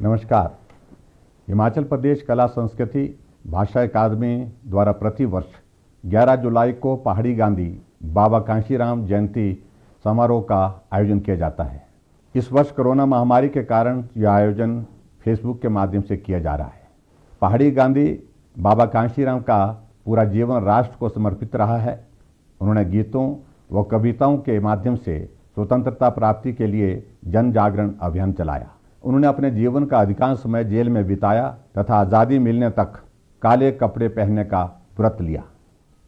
नमस्कार। हिमाचल प्रदेश कला संस्कृति भाषा अकादमी द्वारा प्रतिवर्ष 11 जुलाई को पहाड़ी गांधी बाबा कांशीराम जयंती समारोह का आयोजन किया जाता है। इस वर्ष कोरोना महामारी के कारण यह आयोजन फेसबुक के माध्यम से किया जा रहा है। पहाड़ी गांधी बाबा कांशीराम का पूरा जीवन राष्ट्र को समर्पित रहा है। उन्होंने गीतों व कविताओं के माध्यम से स्वतंत्रता प्राप्ति के लिए जन जागरण अभियान चलाया। उन्होंने अपने जीवन का अधिकांश समय जेल में बिताया तथा आज़ादी मिलने तक काले कपड़े पहनने का व्रत लिया।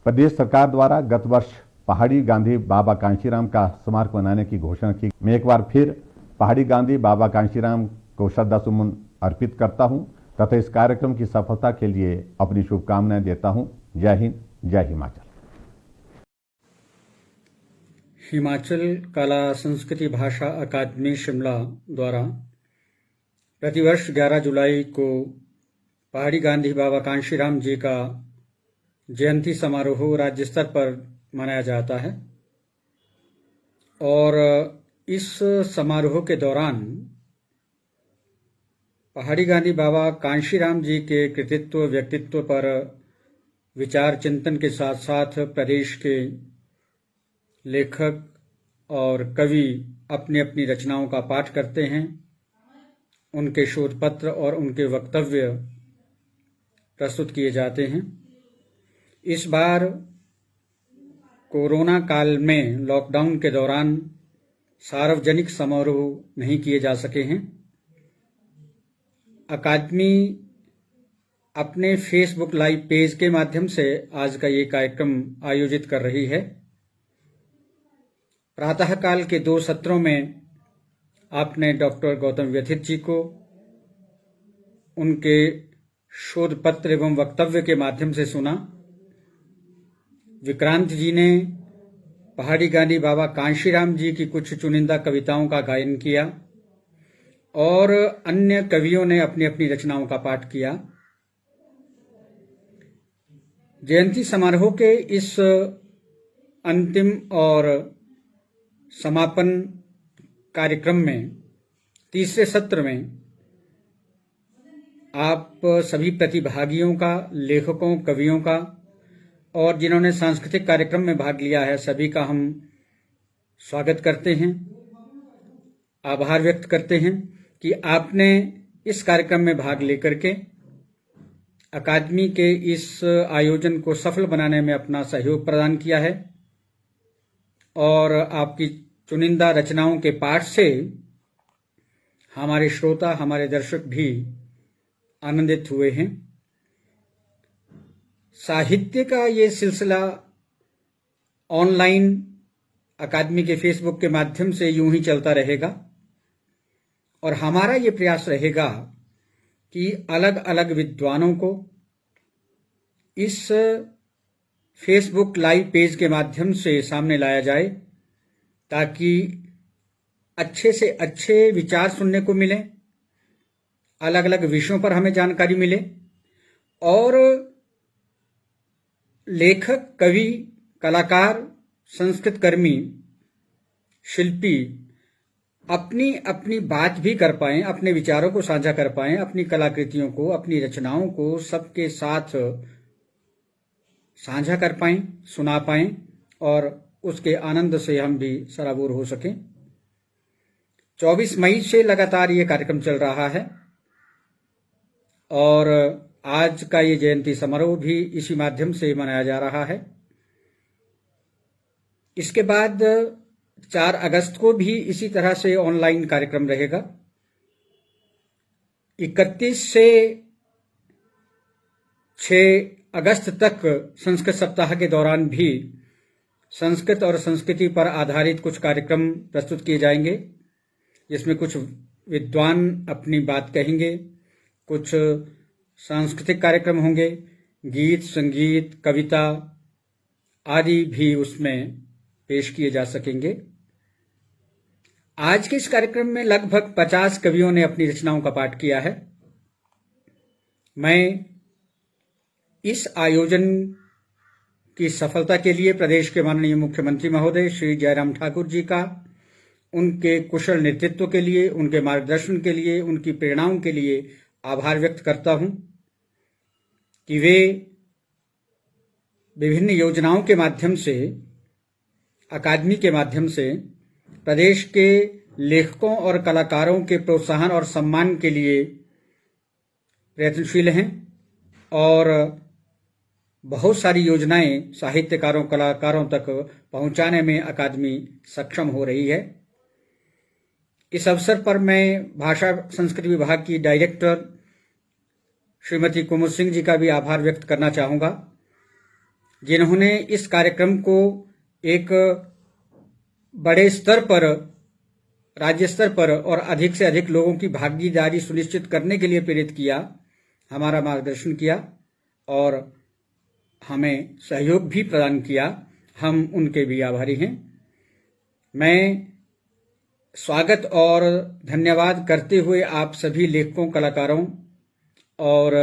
प्रदेश सरकार द्वारा गत वर्ष पहाड़ी गांधी बाबा कांशीराम का स्मारक बनाने की घोषणा की। मैं एक बार फिर पहाड़ी गांधी बाबा कांशीराम को श्रद्धासुमन अर्पित करता हूं तथा इस कार्यक्रम की सफलता के लिए अपनी शुभकामनाएं देता हूं। जय हिंद, जय हिमाचल। हिमाचल कला संस्कृति भाषा अकादमी शिमला द्वारा प्रतिवर्ष 11 जुलाई को पहाड़ी गांधी बाबा कांशीराम जी का जयंती समारोह राज्य स्तर पर मनाया जाता है और इस समारोह के दौरान पहाड़ी गांधी बाबा कांशीराम जी के कृतित्व व्यक्तित्व पर विचार चिंतन के साथ साथ प्रदेश के लेखक और कवि अपनी अपनी रचनाओं का पाठ करते हैं। उनके शोध पत्र और उनके वक्तव्य प्रस्तुत किए जाते हैं। इस बार कोरोना काल में लॉकडाउन के दौरान सार्वजनिक समारोह नहीं किए जा सके हैं। अकादमी अपने फेसबुक लाइव पेज के माध्यम से आज का ये कार्यक्रम आयोजित कर रही है। प्रातःकाल के 2 सत्रों में आपने डॉक्टर गौतम व्यथित जी को उनके शोध पत्र एवं वक्तव्य के माध्यम से सुना। विक्रांत जी ने पहाड़ी गांधी बाबा कांशीराम जी की कुछ चुनिंदा कविताओं का गायन किया और अन्य कवियों ने अपनी अपनी रचनाओं का पाठ किया। जयंती समारोह के इस अंतिम और समापन कार्यक्रम में तीसरे सत्र में आप सभी प्रतिभागियों का, लेखकों, कवियों का और जिन्होंने सांस्कृतिक कार्यक्रम में भाग लिया है सभी का हम स्वागत करते हैं, आभार व्यक्त करते हैं कि आपने इस कार्यक्रम में भाग लेकर के अकादमी के इस आयोजन को सफल बनाने में अपना सहयोग प्रदान किया है और आपकी चुनिंदा रचनाओं के पाठ से हमारे श्रोता, हमारे दर्शक भी आनंदित हुए हैं। साहित्य का ये सिलसिला ऑनलाइन अकादमी के फेसबुक के माध्यम से यूं ही चलता रहेगा और हमारा ये प्रयास रहेगा कि अलग अलग विद्वानों को इस फेसबुक लाइव पेज के माध्यम से सामने लाया जाए ताकि अच्छे से अच्छे विचार सुनने को मिले, अलग अलग विषयों पर हमें जानकारी मिले और लेखक, कवि, कलाकार, संस्कृत कर्मी, शिल्पी अपनी अपनी बात भी कर पाएं, अपने विचारों को साझा कर पाएं, अपनी कलाकृतियों को, अपनी रचनाओं को सबके साथ साझा कर पाएं, सुना पाएं और उसके आनंद से हम भी सराबोर हो सकें। 24 मई से लगातार ये कार्यक्रम चल रहा है और आज का ये जयंती समारोह भी इसी माध्यम से मनाया जा रहा है। इसके बाद 4 अगस्त को भी इसी तरह से ऑनलाइन कार्यक्रम रहेगा। 31 से 6 अगस्त तक संस्कृत सप्ताह के दौरान भी संस्कृत और संस्कृति पर आधारित कुछ कार्यक्रम प्रस्तुत किए जाएंगे, जिसमें कुछ विद्वान अपनी बात कहेंगे, कुछ सांस्कृतिक कार्यक्रम होंगे, गीत, संगीत, कविता आदि भी उसमें पेश किए जा सकेंगे। आज के इस कार्यक्रम में लगभग 50 कवियों ने अपनी रचनाओं का पाठ किया है। मैं इस आयोजन की सफलता के लिए प्रदेश के माननीय मुख्यमंत्री महोदय श्री जयराम ठाकुर जी का, उनके कुशल नेतृत्व के लिए, उनके मार्गदर्शन के लिए, उनकी प्रेरणाओं के लिए आभार व्यक्त करता हूं कि वे विभिन्न योजनाओं के माध्यम से, अकादमी के माध्यम से प्रदेश के लेखकों और कलाकारों के प्रोत्साहन और सम्मान के लिए प्रयत्नशील हैं और बहुत सारी योजनाएं साहित्यकारों कलाकारों तक पहुंचाने में अकादमी सक्षम हो रही है। इस अवसर पर मैं भाषा संस्कृति विभाग की डायरेक्टर श्रीमती कुमुद सिंह जी का भी आभार व्यक्त करना चाहूँगा, जिन्होंने इस कार्यक्रम को एक बड़े स्तर पर, राज्य स्तर पर और अधिक से अधिक लोगों की भागीदारी सुनिश्चित करने के लिए प्रेरित किया, हमारा मार्गदर्शन किया और हमें सहयोग भी प्रदान किया। हम उनके भी आभारी हैं। मैं स्वागत और धन्यवाद करते हुए आप सभी लेखकों, कलाकारों और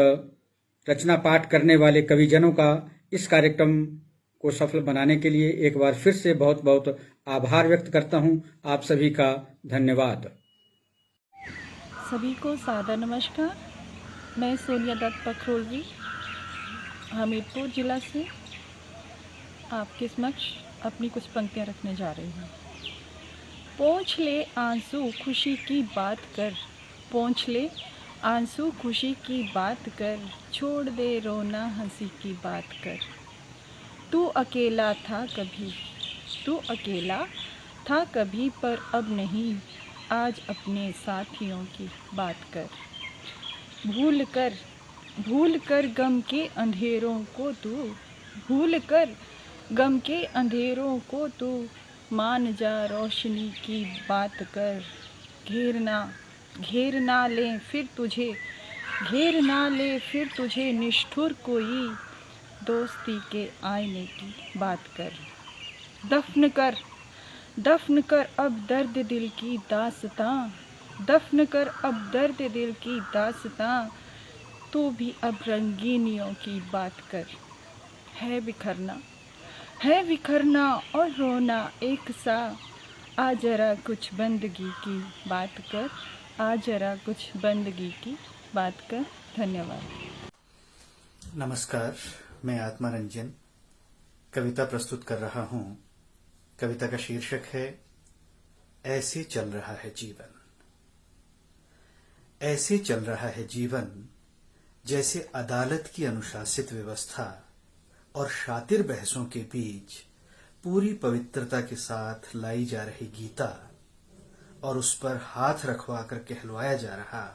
रचना पाठ करने वाले कविजनों का इस कार्यक्रम को सफल बनाने के लिए एक बार फिर से बहुत बहुत आभार व्यक्त करता हूं। आप सभी का धन्यवाद। सभी को सादर नमस्कार। मैं सोनिया दत्त पखरोलवी हमीरपुर जिला से आपके समक्ष अपनी कुछ पंक्तियाँ रखने जा रही हूँ। पोंछ ले आंसू खुशी की बात कर, पोंछ ले आंसू खुशी की बात कर, छोड़ दे रोना हंसी की बात कर। तू अकेला था कभी, तू अकेला था कभी पर अब नहीं, आज अपने साथियों की बात कर। भूल कर गम के अंधेरों को तू, भूल कर गम के अंधेरों को तू, मान जा रोशनी की बात कर। घेर ना ले फिर तुझे निष्ठुर कोई, दोस्ती के आईने की बात कर। दफन कर अब दर्द दिल की दास्तां, दफन कर अब दर्द दिल की दास्तां, तू भी अब रंगीनियों की बात कर। है बिखरना और रोना एक सा, आ जरा कुछ बंदगी की बात कर, आ जरा कुछ बंदगी की बात कर। धन्यवाद। नमस्कार, मैं आत्मारंजन कविता प्रस्तुत कर रहा हूं। कविता का शीर्षक है ऐसे चल रहा है जीवन। ऐसे चल रहा है जीवन जैसे अदालत की अनुशासित व्यवस्था और शातिर बहसों के बीच पूरी पवित्रता के साथ लाई जा रही गीता और उस पर हाथ रखवाकर कहलवाया जा रहा,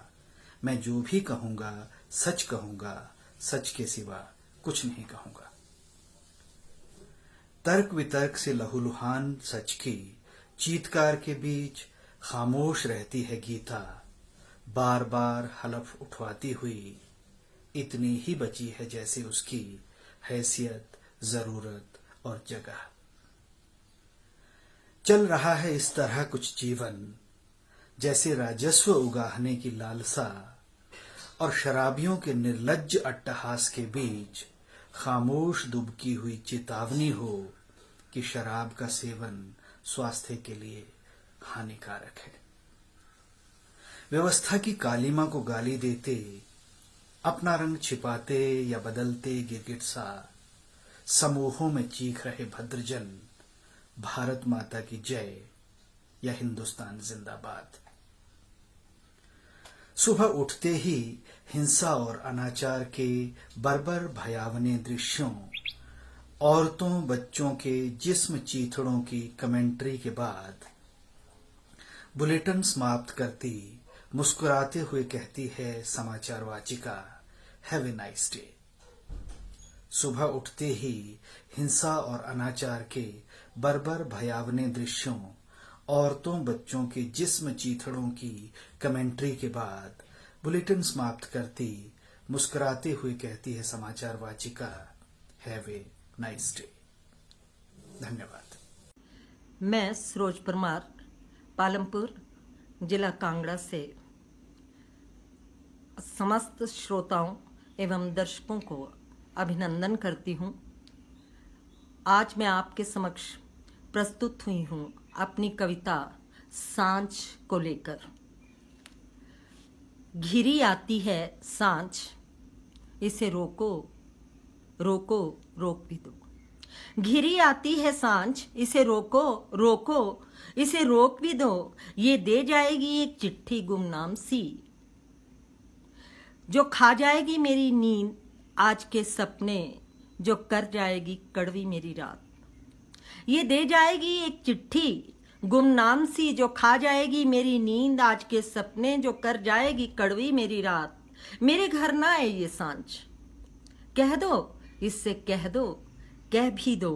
मैं जो भी कहूंगा सच कहूंगा, सच के सिवा कुछ नहीं कहूंगा। तर्क वितर्क से लहूलुहान सच की चीत्कार के बीच खामोश रहती है गीता, बार बार हलफ उठवाती हुई, इतनी ही बची है जैसे उसकी हैसियत, जरूरत और जगह। चल रहा है इस तरह कुछ जीवन जैसे राजस्व उगाहने की लालसा और शराबियों के निर्लज्ज अट्टहास के बीच खामोश दुबकी हुई चेतावनी हो कि शराब का सेवन स्वास्थ्य के लिए हानिकारक है। व्यवस्था की कालीमा को गाली देते, अपना रंग छिपाते या बदलते गिरगिट सा समूहों में चीख रहे भद्रजन, भारत माता की जय या हिंदुस्तान जिंदाबाद। सुबह उठते ही हिंसा और अनाचार के बर्बर भयावने दृश्यों, औरतों बच्चों के जिस्म चीथड़ों की कमेंट्री के बाद बुलेटिन समाप्त करती मुस्कुराते हुए कहती है समाचार वाचिका, हैव ए नाइस डे। सुबह उठते ही हिंसा और अनाचार के बर्बर भयावने दृश्यों, औरतों बच्चों के जिस्म चीथड़ों की कमेंट्री के बाद बुलेटिन समाप्त करती मुस्कुराते हुए कहती है समाचार वाचिका, हैव ए नाइस डे। धन्यवाद। मैं सरोज परमार पालमपुर जिला कांगड़ा से समस्त श्रोताओं एवं दर्शकों को अभिनंदन करती हूँ। आज मैं आपके समक्ष प्रस्तुत हुई हूँ अपनी कविता सांझ को लेकर। घिरी आती है सांझ, इसे रोको रोको रोक भी दो। घिरी आती है सांझ, इसे रोको रोको इसे रोक भी दो। ये दे जाएगी एक चिट्ठी गुमनाम सी, जो खा जाएगी मेरी नींद, आज के सपने जो कर जाएगी कड़वी मेरी रात। ये दे जाएगी एक चिट्ठी गुमनाम सी जो खा जाएगी मेरी नींद, आज के सपने जो कर जाएगी कड़वी मेरी रात। मेरे घर ना आए ये सांझ, कह दो इससे, कह दो, कह भी दो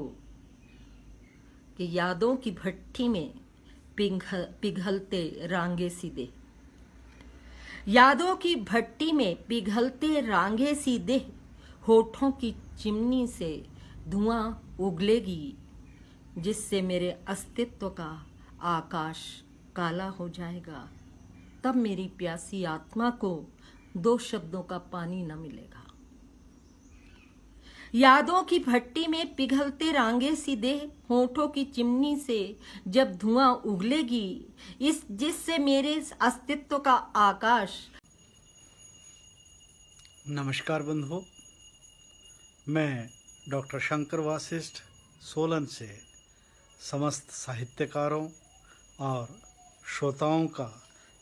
कि यादों की भट्टी में पिघलते रांगे सीधे, यादों की भट्टी में पिघलते रांगे सीधे, होठों की चिमनी से धुआं उगलेगी, जिससे मेरे अस्तित्व का आकाश काला हो जाएगा। तब मेरी प्यासी आत्मा को दो शब्दों का पानी न मिलेगा। यादों की भट्टी में पिघलते रांगे सीधे, होठों की चिमनी से जब धुआं उगलेगी, जिससे मेरे अस्तित्व का आकाश। नमस्कार बंधुओं, मैं डॉक्टर शंकर वासिष्ठ सोलन से समस्त साहित्यकारों और श्रोताओं का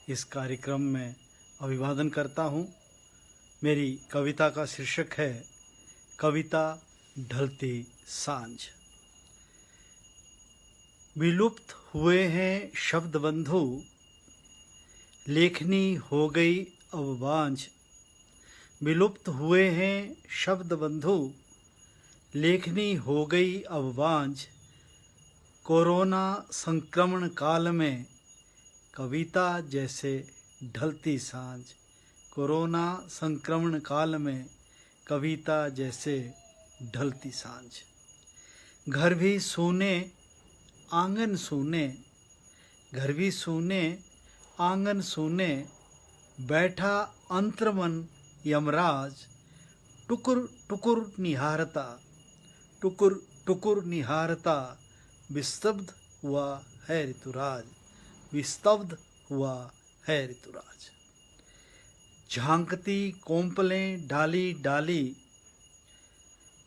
इस कार्यक्रम में अभिवादन करता हूँ। मेरी कविता का शीर्षक है कविता ढलती सांझ। विलुप्त हुए हैं शब्द बंधु, लेखनी हो गई अब बांझ। विलुप्त हुए हैं शब्द बंधु, लेखनी हो गई अब बांझ। कोरोना संक्रमण काल में कविता जैसे ढलती सांझ। कोरोना संक्रमण काल में कविता जैसे ढलती सांझ। घर भी सूने आंगन सूने, घर भी सूने आंगन सूने, बैठा अंतर्मन यमराज। टुकुर टुकुर निहारता, टुकुर टुकुर निहारता, विस्तब्ध हुआ है ऋतुराज, विस्तब्ध हुआ है ऋतुराज। झांकती कोंपलें डाली डाली,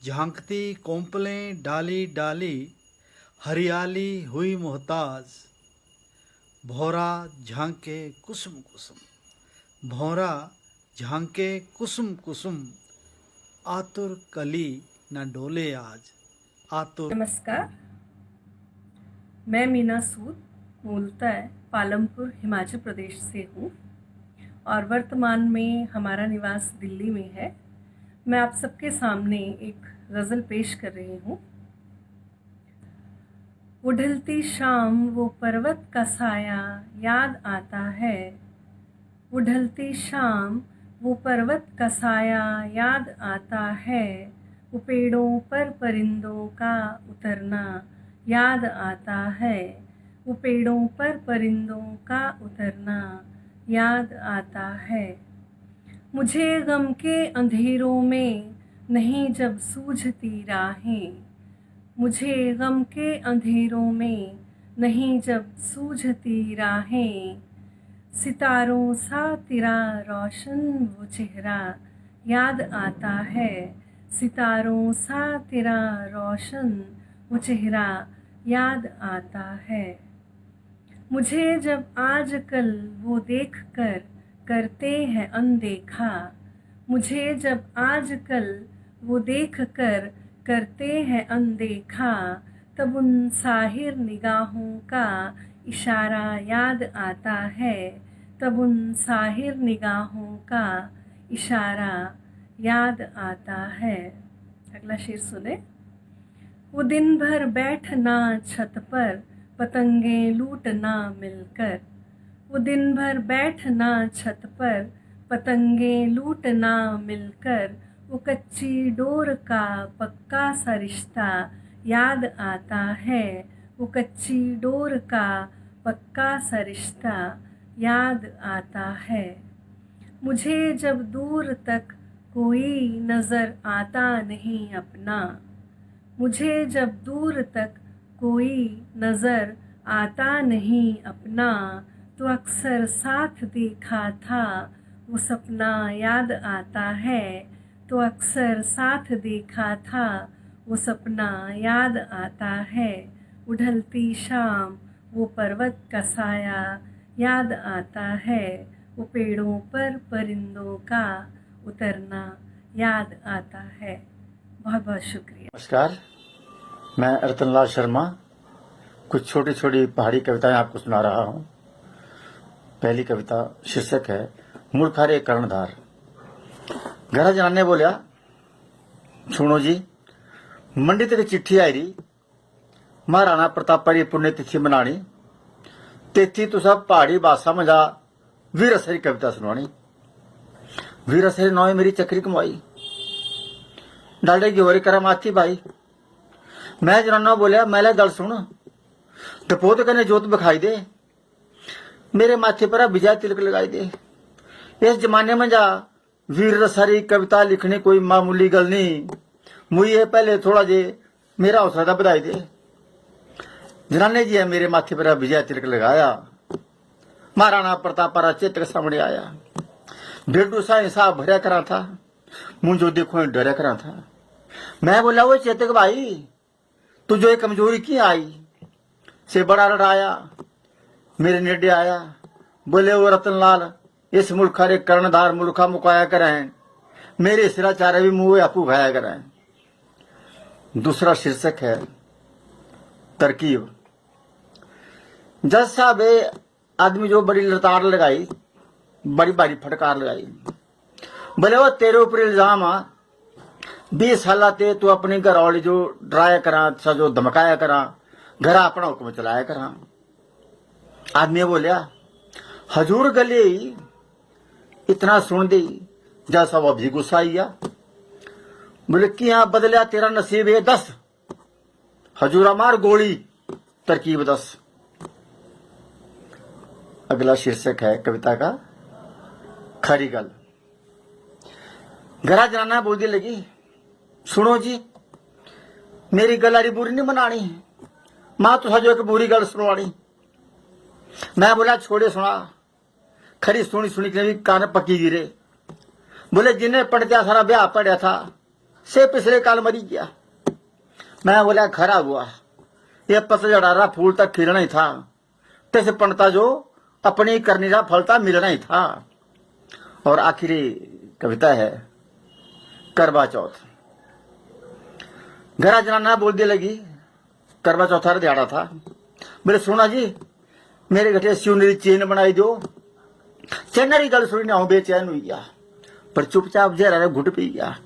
झांकती कोंपलें डाली डाली, हरियाली हुई मोहताज। भौरा झांके कुसुम कुसुम, भौरा झांके कुसुम कुसुम, आतुर कली न डोले आज, आतुर। नमस्कार, मैं मीना सूद मूलतः पालमपुर हिमाचल प्रदेश से हूँ और वर्तमान में हमारा निवास दिल्ली में है। मैं आप सबके सामने एक गज़ल पेश कर रही हूँ। वो ढलती शाम वो पर्वत का साया याद आता है, वो ढलती शाम वो पर्वत का साया याद आता है, वो पेड़ों पर परिंदों का उतरना याद आता है, वो पेड़ों पर परिंदों का उतरना याद आता है। मुझे गम के अंधेरों में नहीं जब सूझती राहें, मुझे गम के अंधेरों में नहीं जब सूझती राहें, सितारों सा तेरा रोशन वो चेहरा याद आता है, सितारों सा तेरा रोशन वो चेहरा याद आता है। मुझे जब आजकल वो देखकर करते हैं अनदेखा, मुझे जब आजकल वो देखकर करते हैं अनदेखा, तब उन साहिर निगाहों का इशारा याद आता है, तब उन साहिर निगाहों का इशारा याद आता है। अगला शेर सुने। वो दिन भर बैठना छत पर पतंगे लूटना मिलकर, वो दिन भर बैठना छत पर पतंगे लूटना मिलकर, वो कच्ची डोर का पक्का सा रिश्ता याद आता है, वो कच्ची डोर का पक्का सा रिश्ता याद आता है। मुझे जब दूर तक कोई नज़र आता नहीं अपना, मुझे जब दूर तक कोई नज़र आता नहीं अपना, तो अक्सर साथ देखा था वो सपना याद आता है, तो अक्सर साथ देखा था वो सपना याद आता है। उढलती शाम वो पर्वत का साया याद आता है, वो पेड़ों पर परिंदों का उतरना याद आता है। बहुत बहुत शुक्रिया। नमस्कार, मैं रतनलाल शर्मा कुछ छोटी छोटी पहाड़ी कविताएं आपको सुना रहा हूं। पहली कविता शीर्षक है मुल्खारे कर्णधार। घरा जनाने बोलिया, सुनो जी, मंडी तेरी चिट्ठी आई री, महाराणा प्रताप री पुण्यतिथि मनानी, तेथी तुसा पहाड़ी भाषा में जा वीर असरी कविता सुनानी। वीर असरी नौ मेरी चक्री कमाई, डाले गिहोरी करा माथी भाई। मैं जनाना बोलिया, मैंने गल सुन, डपोत कने जोत बखाई दे, मेरे माथे पर विजय तिलक लगाई दे। इस जमाने में जा वीर रसारी कविता लिखनी कोई मामूली गल नहीं, मुझे ये पहले थोड़ा जे मेरा हौसला बधाई दे। जनाने जी है मेरे माथे पर विजय तिलक लगाया, महाराणा प्रताप रा चित्र सामने आया। बेडू सा हिसाब भरया करा था, मुझे देखो डरा करा था। मैं बोला, वो चेतक भाई, तुझो ये कमजोरी की आई से बड़ा लड़ाया, मेरे नेडे आया। बोले, वो रतनलाल, इस मुल्खा रे कर्णधार मुल्खा मुकाया करें, मेरे सिराचारे भी मुंह आपू भाया करें। दूसरा शीर्षक है तरकीब। जज साहब आदमी जो बड़ी लताड़ लगाई, बड़ी भारी फटकार लगाई। बोले, वो तेरे ऊपर इल्जाम आ, 20 साल ते तू अपनी घर वाली जो डराया करा, जो धमकाया करा, घर अपना हुक्म चलाया करा। आदमी बोलिया, हजूर गले इतना सुन दी, जज साहब अभी गुस्सा आइया। बोले, क्या बदलिया तेरा नसीब है 10, हजूरा मार गोली, तरकीब 10। अगला शीर्षक है कविता का खरी गल। घरा जनाना बोलने लगी, सुनो जी, मेरी गलारी बुरी नहीं मनानी, मां तुझा जो एक बुरी गल सुनवानी। मैं बोला, छोड़े सुना, खरी सुनी सुनी के भी कान पकी गिरे। बोले, जिन्हें पढ़ते सारा ब्याह पढ़ा था से पिछले काल मरी गया। मैं बोला, खरा हुआ, ये पतझड़ आ रहा फूल तक खिलना ही था, तैसे पढ़ता जो अपनी करनी का फलता मिलना ही था। और आखिरी कविता है करवा चौथ। घरा जनाना बोलने लगी, करवा चौथा दिहाड़ा था। बोले, सुना जी, मेरे घटे सिवनरी चेन बनाई दो। चेनरी गल सुनी ना, बेचैन हुई गया, पर चुपचाप जहरा घुट पी गया।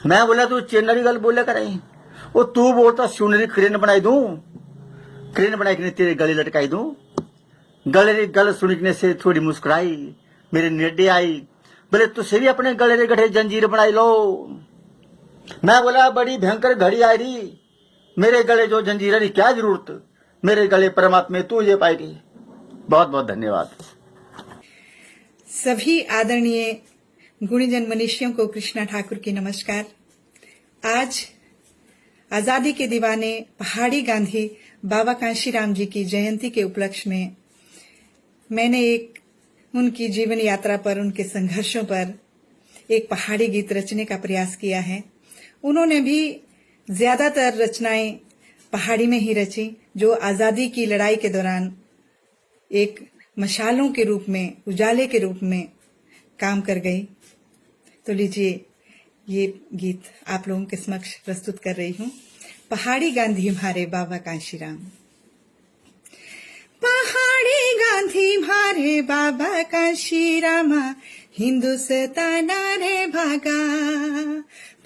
मैं बोला, तू चेनरी गल बोले करें, वो तू बोलता सिवनरी क्रेन बनाई दूं, क्रेन बनाई के तेरे गले लटकाई दूं। गले री गल सुनने से थोड़ी मुस्कुराई, मेरे नेडे आई। बोले, तुझे भी अपने गले रे गठे जंजीर बनाई लो। मैं बोला, बड़ी भयंकर घड़ी आई रही, मेरे गले जो जंजीर की क्या जरूरत, मेरे गले परमात्मा तू ये पाएगी। बहुत बहुत धन्यवाद। सभी आदरणीय गुणीजन मनुष्यों को कृष्णा ठाकुर की नमस्कार। आज आजादी के दीवाने पहाड़ी गांधी बाबा कांशीराम जी की जयंती के उपलक्ष्य में मैंने एक उनकी जीवन यात्रा पर, उनके संघर्षों पर एक पहाड़ी गीत रचने का प्रयास किया है। उन्होंने भी ज्यादातर रचनाएं पहाड़ी में ही रची, जो आजादी की लड़ाई के दौरान एक मशालों के रूप में, उजाले के रूप में काम कर गई। तो लीजिए, ये गीत आप लोगों के समक्ष प्रस्तुत कर रही हूँ। पहाड़ी गांधी म्हारे बाबा कांशीराम। पहाड़ी गांधी म्हारे बाबा कांशीराम, हिंदुस्तान रे भागा।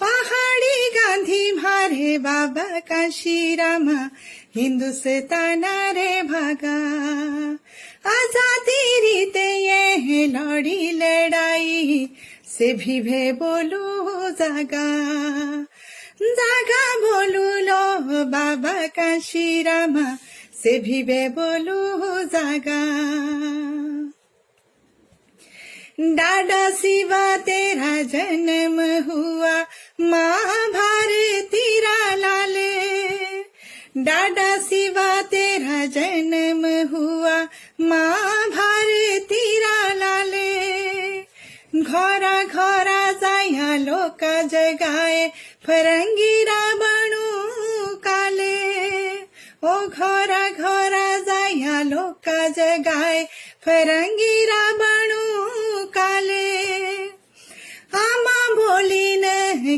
पहाड़ी गांधी म्हारे बाबा कांशीराम, हिंदुस्तान रे भागा। आजादी रीते ये लड़ी लड़ाई, से भी भे बोलू जागा, जागा बोलू लो बाबा कांशीराम, से भी भे बोलू जागा। डाडा शिवा तेरा जन्म हुआ, माँ भारती रा लाले। डाडा शिवा तेरा जन्म हुआ, माँ भारती रा लाले। घोरा घोरा जाया लोका जगाए, फरंगी रावणू काले। ओ घोरा घोरा जाया लोका जगाए, फरंगी रावणू काले। आमा बोली न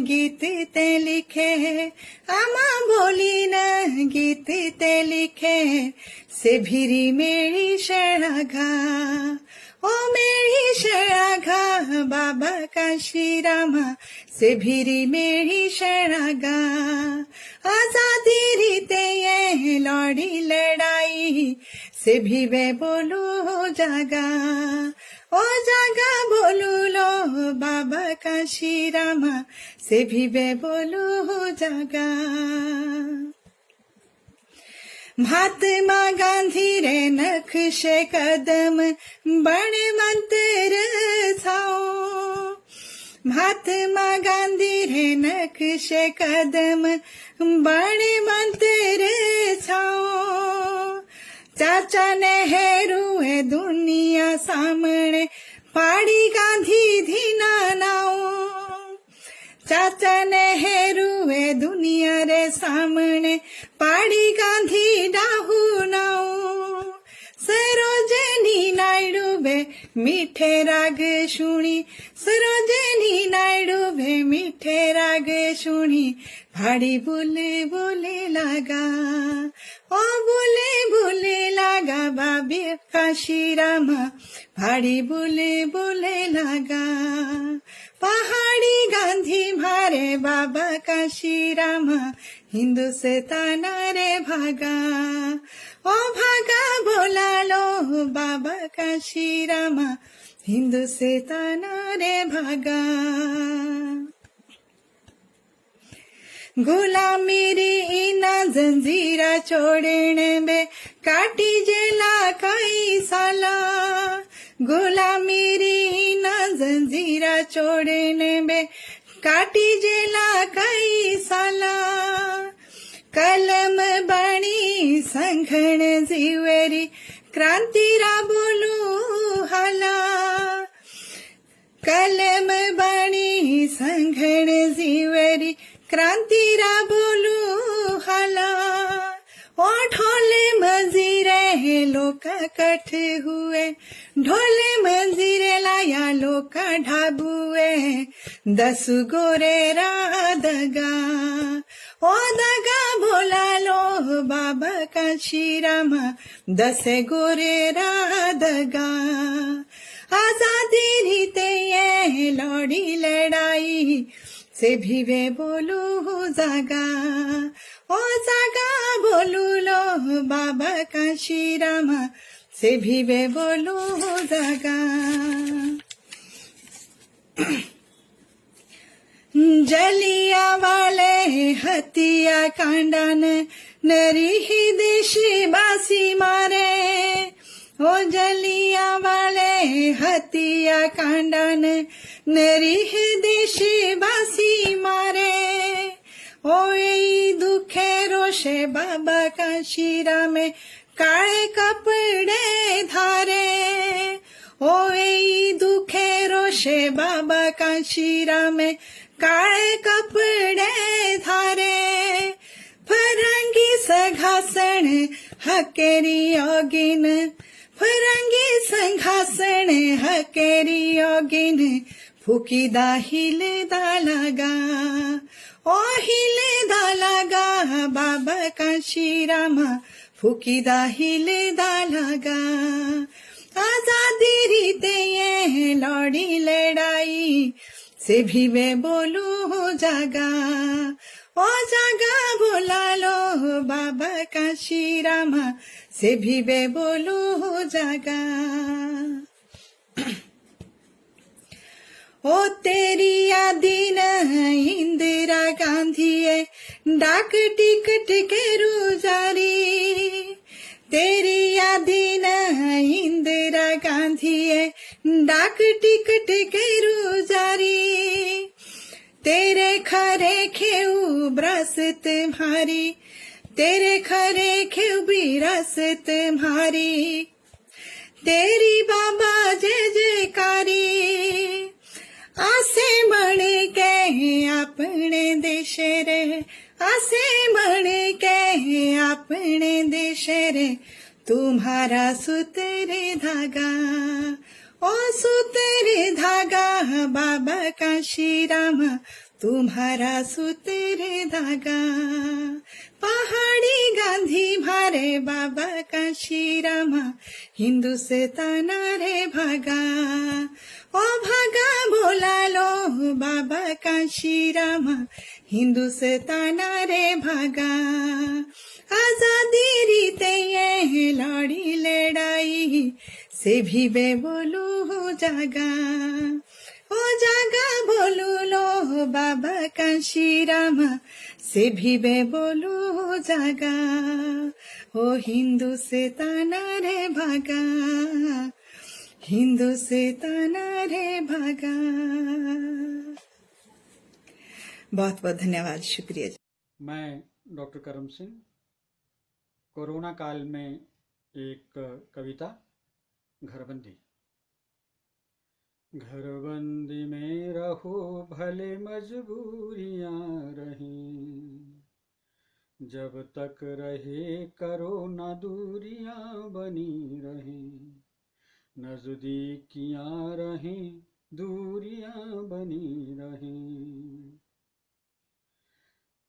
गीत ते लिखे आमा बोली न गीत ते लिखे से भिरी मेरी शराघा ओ मेरी शराघा बाबा काशीरामा से भिरी मेरी शराघा आजादी रीते ये लड़ी लड़ाई से भी वे बोलो जागा ओ जागा बोलू लो बाबा काशीरामा से भी वे बोलो जागा महात्मा गांधी रे नक्शे कदम बड़े मंत्र छाओ महात्मा गांधी रे नक्शे कदम बड़े मंत्र छाओ चाचा नेहरू है दुनिया सामने पाड़ी गांधी धीना नाओ चाचा नेहरू है दुनिया रे सामने पाड़ी गांधी डाहू नाओ सरोजनी नायडू बे मीठे राग सुनी सरोजनी नायडू बे मीठे राग सुनी भाड़ी बोले बोले लगा ओ बोले बोले लगा बाबे काशीरामा भाड़ी बोले बोले लगा पहाड़ी गांधी मारे बाबा काशीरामा हिंदुस्ताना रे भागा ओ भागा बोला लो बाबा काशीरामा हिंदुस्ताना रे भागा गुलामीरी इना जंजीरा छोड़ने में काटी जेला कई साला गुलामीरी इना जंजीरा छोड़ने में काटी जेला कई साला कलम बणी संघण जीवेरी क्रांतिरा बोलू हाला कलम बणी संघण जीवेरी क्रांतिरा बोलू हाला ओ ढोले मंजीरे लोग कठ हुए ढोले मंजीरे लाया लोग ढाबुए 10 गोरे दगा ओ दगा बोला लो बाबा काशीरामा 10 गोरे दगा आजादी रीते ये लड़ी लड़ाई से भी वे बोलू जागा ओ जागा बोलू लो बाबा काशीरामा से भी वे बोलू जागा जलिया वाले हतिया कांडन नरी ही देशी बासी मारे ओ जलिया वाले हतिया कांडन नरी ही देशी बासी मारे ओ यही दुखे रोशे बाबा काशीरामे काळे कपडे धारे ओ यही दुखे रोशे बाबा काशीरामे काळे कपडे धारे फरंगी सघासण हकेरी योगिन फरंगी संघासण हकेरी योगिन फुकी दाहिले दालागा ओ हिले दालागा बाबा काशीरामा फुकी दाहिले दालागा आजादी रीते ये लड़ी लड़ाई से भी वे बोलू जागा ओ जागा बोला लो बाबा काशीरामा से भी वे बोलू जागा ओ तेरी यादी न इंदिरा गांधी है डाक टिकट के रुजारी तेरी यादी न इंदिरा गांधी है डाक टिकट के रुजारी तेरे खरे खेऊ ब्रसत भारी तेरे खरे खेऊ बिरसत भारी तेरी बाबा जय जयकारी आसे मणे कहे अपने देश रे आसे मणे कहे अपने देश रे तुम्हारा सूत्र धागा ओ सूत्र धागा बाबा काशीरामा तुम्हारा सुतेरे धागा पहाड़ी गांधी भारे बाबा काशीरामा हिंदुस्तान रे भागा ओ भागा बोला लो बाबा काशीरामा हिंदुस्तान रे भागा आजादी रीते ये लड़ी लड़ाई से भी बे बोलू जागा ओ जागा बोलू लो बाबा काशीरामा से भी बे बोलू जागा ओ हिंदुस्तान रे भागा हिंदुस्तान रे भागा। बहुत बहुत धन्यवाद, शुक्रिया। मैं डॉक्टर करम सिंह, कोरोना काल में एक कविता घरबंदी। घरबंदी में रहो भले मजबूरियां रहें, जब तक रहे कोरोना दूरियां बनी रहें, नजदीकियां रहें दूरियां बनी रहें।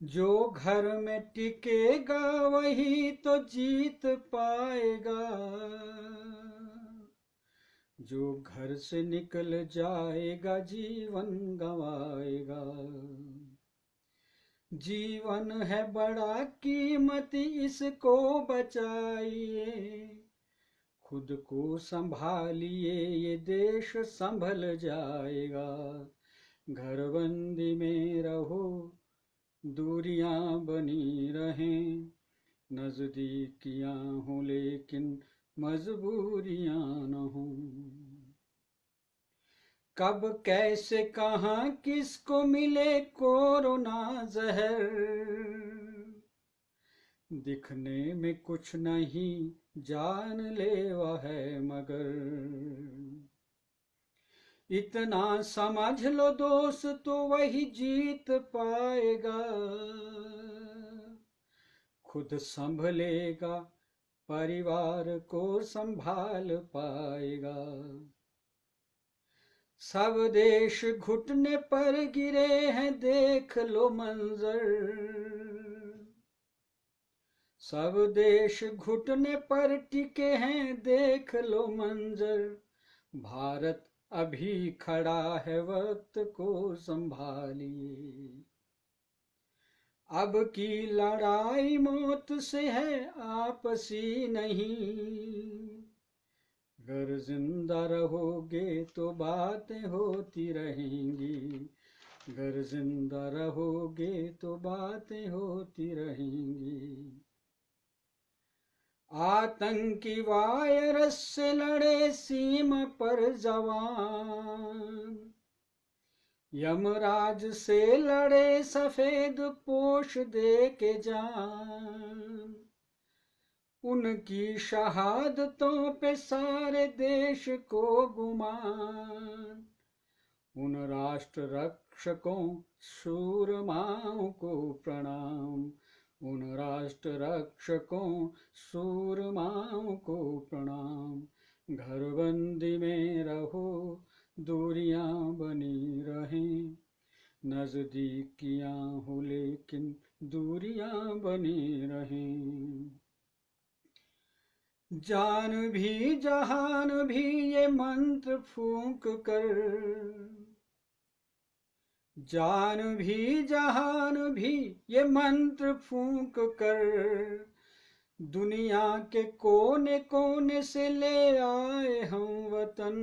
जो घर में टिकेगा वही तो जीत पाएगा, जो घर से निकल जाएगा जीवन गंवाएगा। जीवन है बड़ा कीमती, इसको बचाइए, खुद को संभालिए, ये देश संभल जाएगा। घरबंदी में रहो, दूरियां बनी रहें, नजदीकियां हों लेकिन मजबूरियां न हों। कब कैसे कहाँ किसको मिले कोरोना जहर, दिखने में कुछ नहीं जानलेवा है मगर। इतना समझ लो दोस्त तो वही जीत पाएगा, खुद संभलेगा परिवार को संभाल पाएगा। सब देश घुटने पर गिरे हैं देख लो मंजर, सब देश घुटने पर टिके हैं देख लो मंजर। भारत अभी खड़ा है वक्त को संभालिए, अब की लड़ाई मौत से है आपसी नहीं। अगर जिंदा रहोगे तो बातें होती रहेंगी, अगर जिंदा रहोगे तो बातें होती रहेंगी। आतंकी वायरस से लड़े सीमा पर जवान, यमराज से लड़े सफेद पोश दे के जान। उनकी शहादतों पे सारे देश को गुमान, उन राष्ट्र रक्षकों सूरमाओं को प्रणाम, उन राष्ट्र रक्षकों सूरमाओं को प्रणाम। घरबंदी में रहो, दूरियां बनी रहें, नजदीकियां हो लेकिन दूरियां बनी रहें। जान भी जहान भी ये मंत्र फूंक कर, जान भी जहान भी ये मंत्र फूंक कर, दुनिया के कोने कोने से ले आए हम वतन।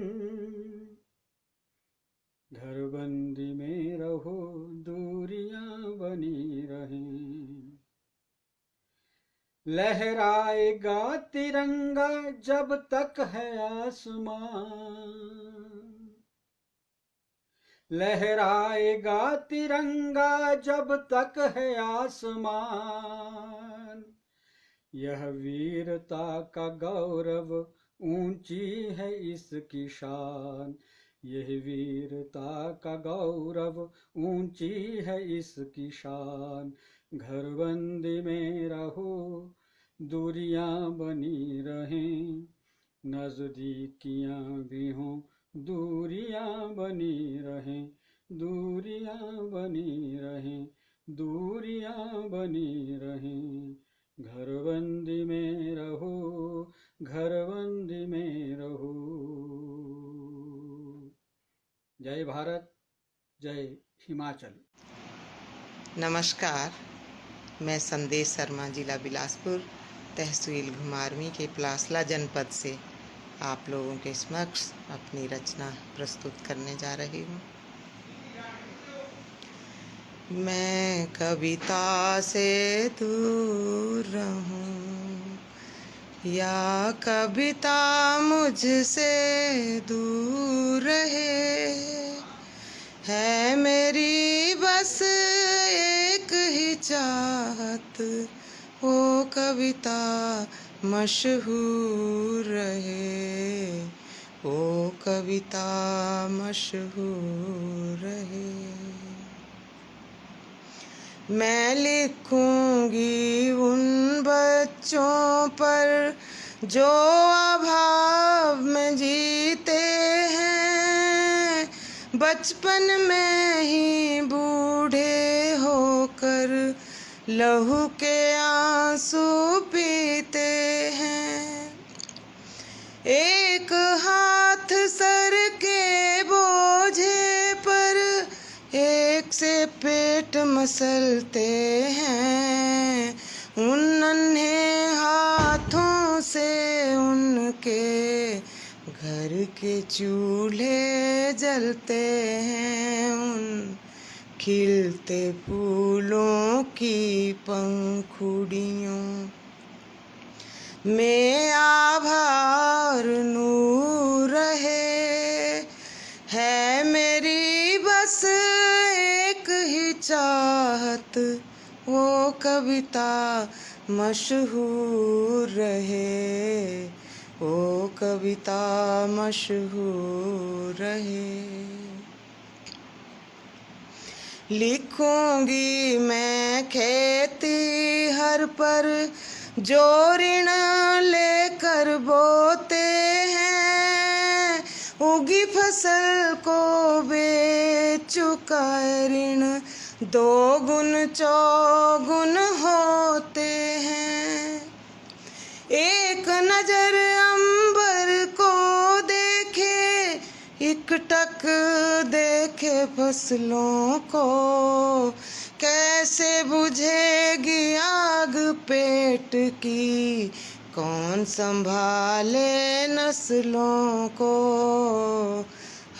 घरबंदी में रहो, दूरियां बनी रहें। लहराएगा तिरंगा जब तक है आसमान, लहराएगा तिरंगा जब तक है आसमान। यह वीरता का गौरव ऊंची है इसकी शान, यह वीरता का गौरव ऊंची है इसकी शान। घरबंदी में रहो, दूरियां बनी रहें, नजदीकियां भी हों दूरियां बनी रहें। दूरियां बनी रहें, दूरियां बनी रहें। घरबंदी में रहो, घरबंदी में रहो। जय भारत, जय हिमाचल। नमस्कार, मैं संदेश शर्मा, जिला बिलासपुर, तहसील घुमारवीं के पलासला जनपद से आप लोगों के समक्ष अपनी रचना प्रस्तुत करने जा रही हूँ। मैं कविता से दूर रहूं या कविता मुझसे दूर रहे, है मेरी बस एक ही चाहत, वो कविता मशहूर रहे, वो कविता मशहूर रहे। मैं लिखूंगी उन बच्चों पर जो अभाव में जीते हैं, बचपन में ही बूढ़े होकर लहू के आंसू पीते हैं। एक हाथ सर के बोझे पर एक से पेट मसलते हैं, उन नन्हे हाथों से उनके घर के चूल्हे जलते हैं, उन खिलते फूलों की पंखुड़ियों में आभार नूर रहे, है मेरी बस एक ही चाहत, वो कविता मशहूर रहे, वो कविता मशहूर रहे। लिखूंगी मैं खेती हर पर जो ऋण लेकर बोते हैं, उगी फसल को बेच चुका ऋण दो गुण चौगुन होते हैं। एक नजर अंबर को देखे, एकटक देखे फसलों को, कैसे बुझेगी आग पेट की, कौन संभाले नस्लों को,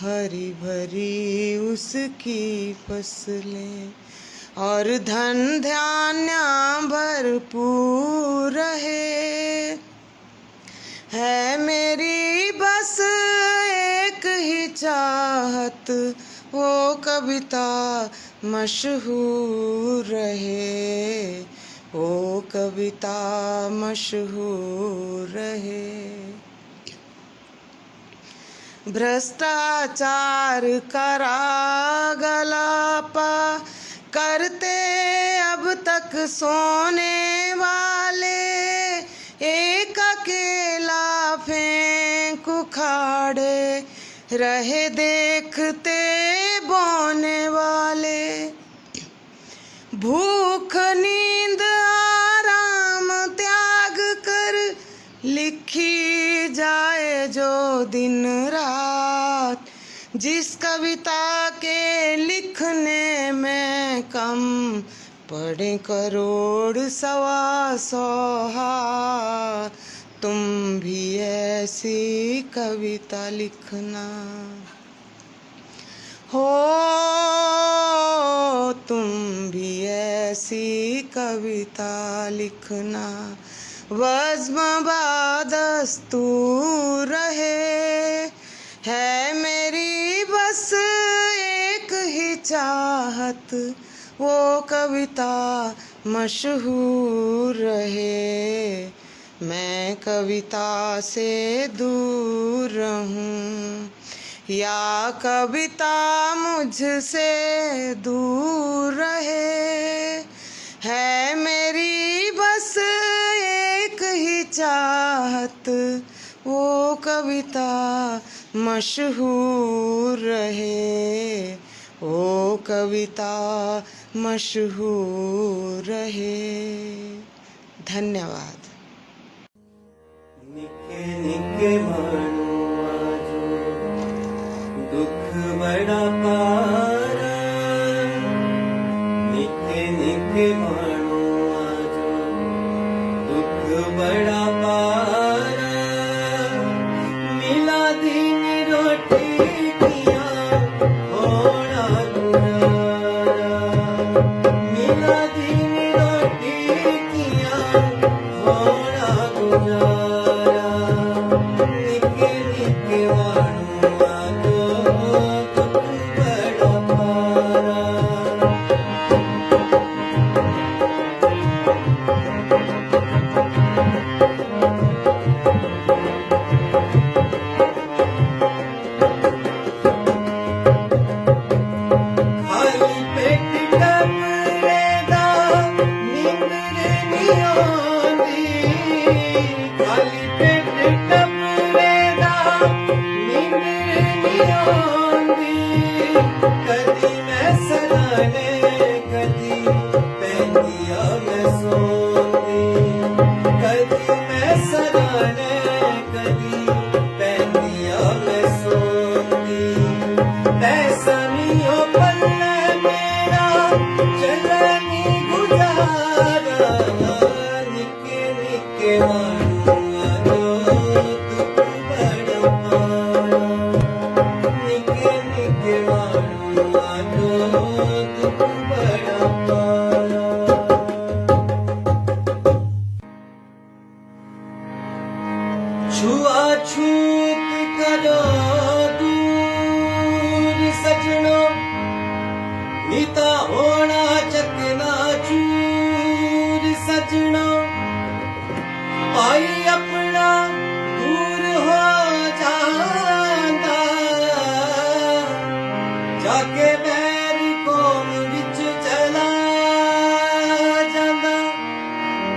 हरी भरी उसकी फसलें और धन धान्य भरपूर रहे, है मेरी बस एक ही चाहत, वो कविता मशहूर रहे, वो कविता मशहूर रहे। भ्रष्टाचार करा गलापा करते अब तक सोने वाले, एक अकेला फेंक उखाड़े रहे देखते बोने वाले। भूख नींद आराम त्याग कर लिखी जाए जो दिन रात, जिस कविता के लिखने में कम पढ़े करोड़ सवा सौ हाथ, तुम भी ऐसी कविता लिखना हो, तुम भी ऐसी कविता लिखना, वज़्म बादस्तूर रहे, है मेरी बस एक ही चाहत, वो कविता मशहूर रहे, मैं कविता से दूर रहूं या कविता मुझसे दूर रहे, है मेरी बस एक ही चाहत, वो कविता मशहूर रहे, ओ कविता मशहूर रहे। धन्यवाद। निके निके मानो आजो दुख बड़ा पारा, निके निके मानो आजो दुख बड़ा पारा, मिला दिन रोटी किया होना गुजारा, मिला दिन रोटी किया होना गुजारा, निके निके वाणु आजो दुख बड़ा पारा। खाली पेट टपरेदा नींदरे नी आंदी, खाली पेट टपरेदा नींदरे नी आंदी, कदी मैं सराने कदी पैंदिया मैं सोंदी, कदी मैं सराने कदी पैंदिया मैं सोंदी, पैसा नहीं हो पल्ले मेरा चलनी गुजारा, निके निके वाणु आजो दुख बड़ा पारा, निके निके वाणु आजो दुख बड़ा पारा। छुआ छूत करो दूर सजनो, नीता होना चकना चूर सजनो, पाई अपना दूर हो जाता, जाके बैर कौम विच चला जाता,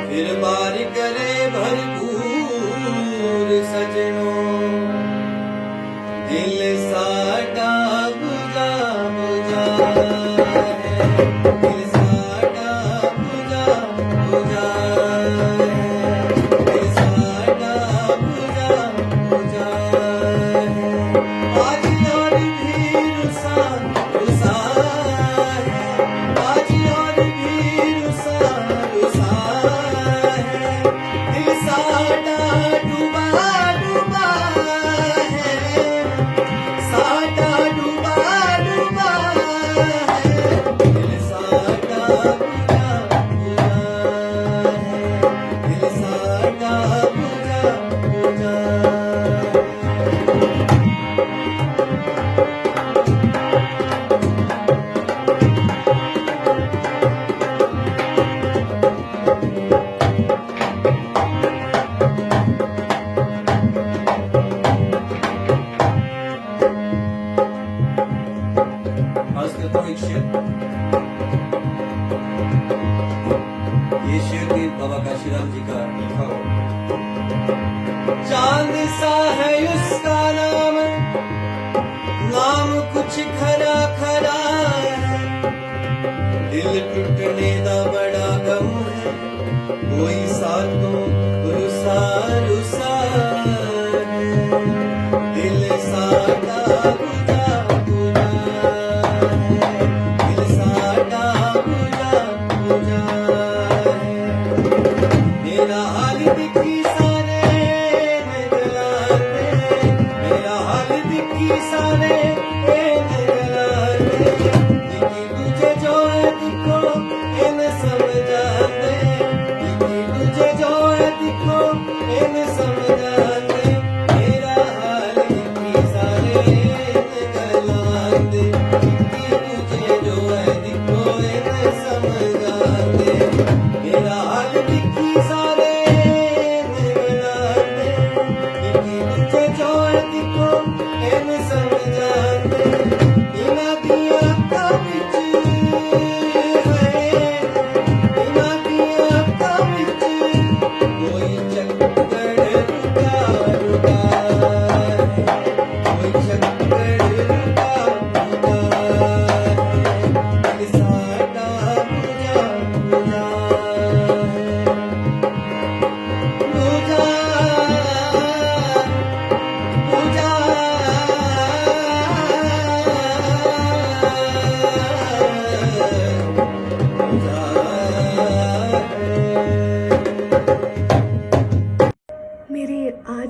फिर बार करे भरपूर सजनो, दिल साडा बुझा बुझा है, दिल साडा बुझा बुझा है, दिल साडा बुझा बुझा है, आज और भी रुसा रुसा है, आज और भी रुसा रुसा है, दिल साडा डूबा डूबा है, साडा डूबा डूबा है, दिल साडा बुझा बुझा है, दिल साडा बुझा बुझा है। आज करता हूँ एक शेर। ये शेर भी बाबा काशीराम जी का लिखा हो। चांद सा है उसका नाम, नाम कुछ खरा खरा है, दिल टूटने दा बड़ा गम है, कोई साथों रुसा रुसा है, दिल साडा बुझा बुझा है, दिल साडा बुझा बुझा है, मेरा हाल दिखी सारे नगलाते, मेरा हाल दिखी सारे नगलाते, दिखी तुझे जो है दिखो इन समझा दे, दिखी तुझे जो है दिखो इन समझा दे, मेरा हाल दिखी सारे नगलाते, दिखी तुझे जो है दिखो इन समझा दे, मेरा हाल दिखी सारे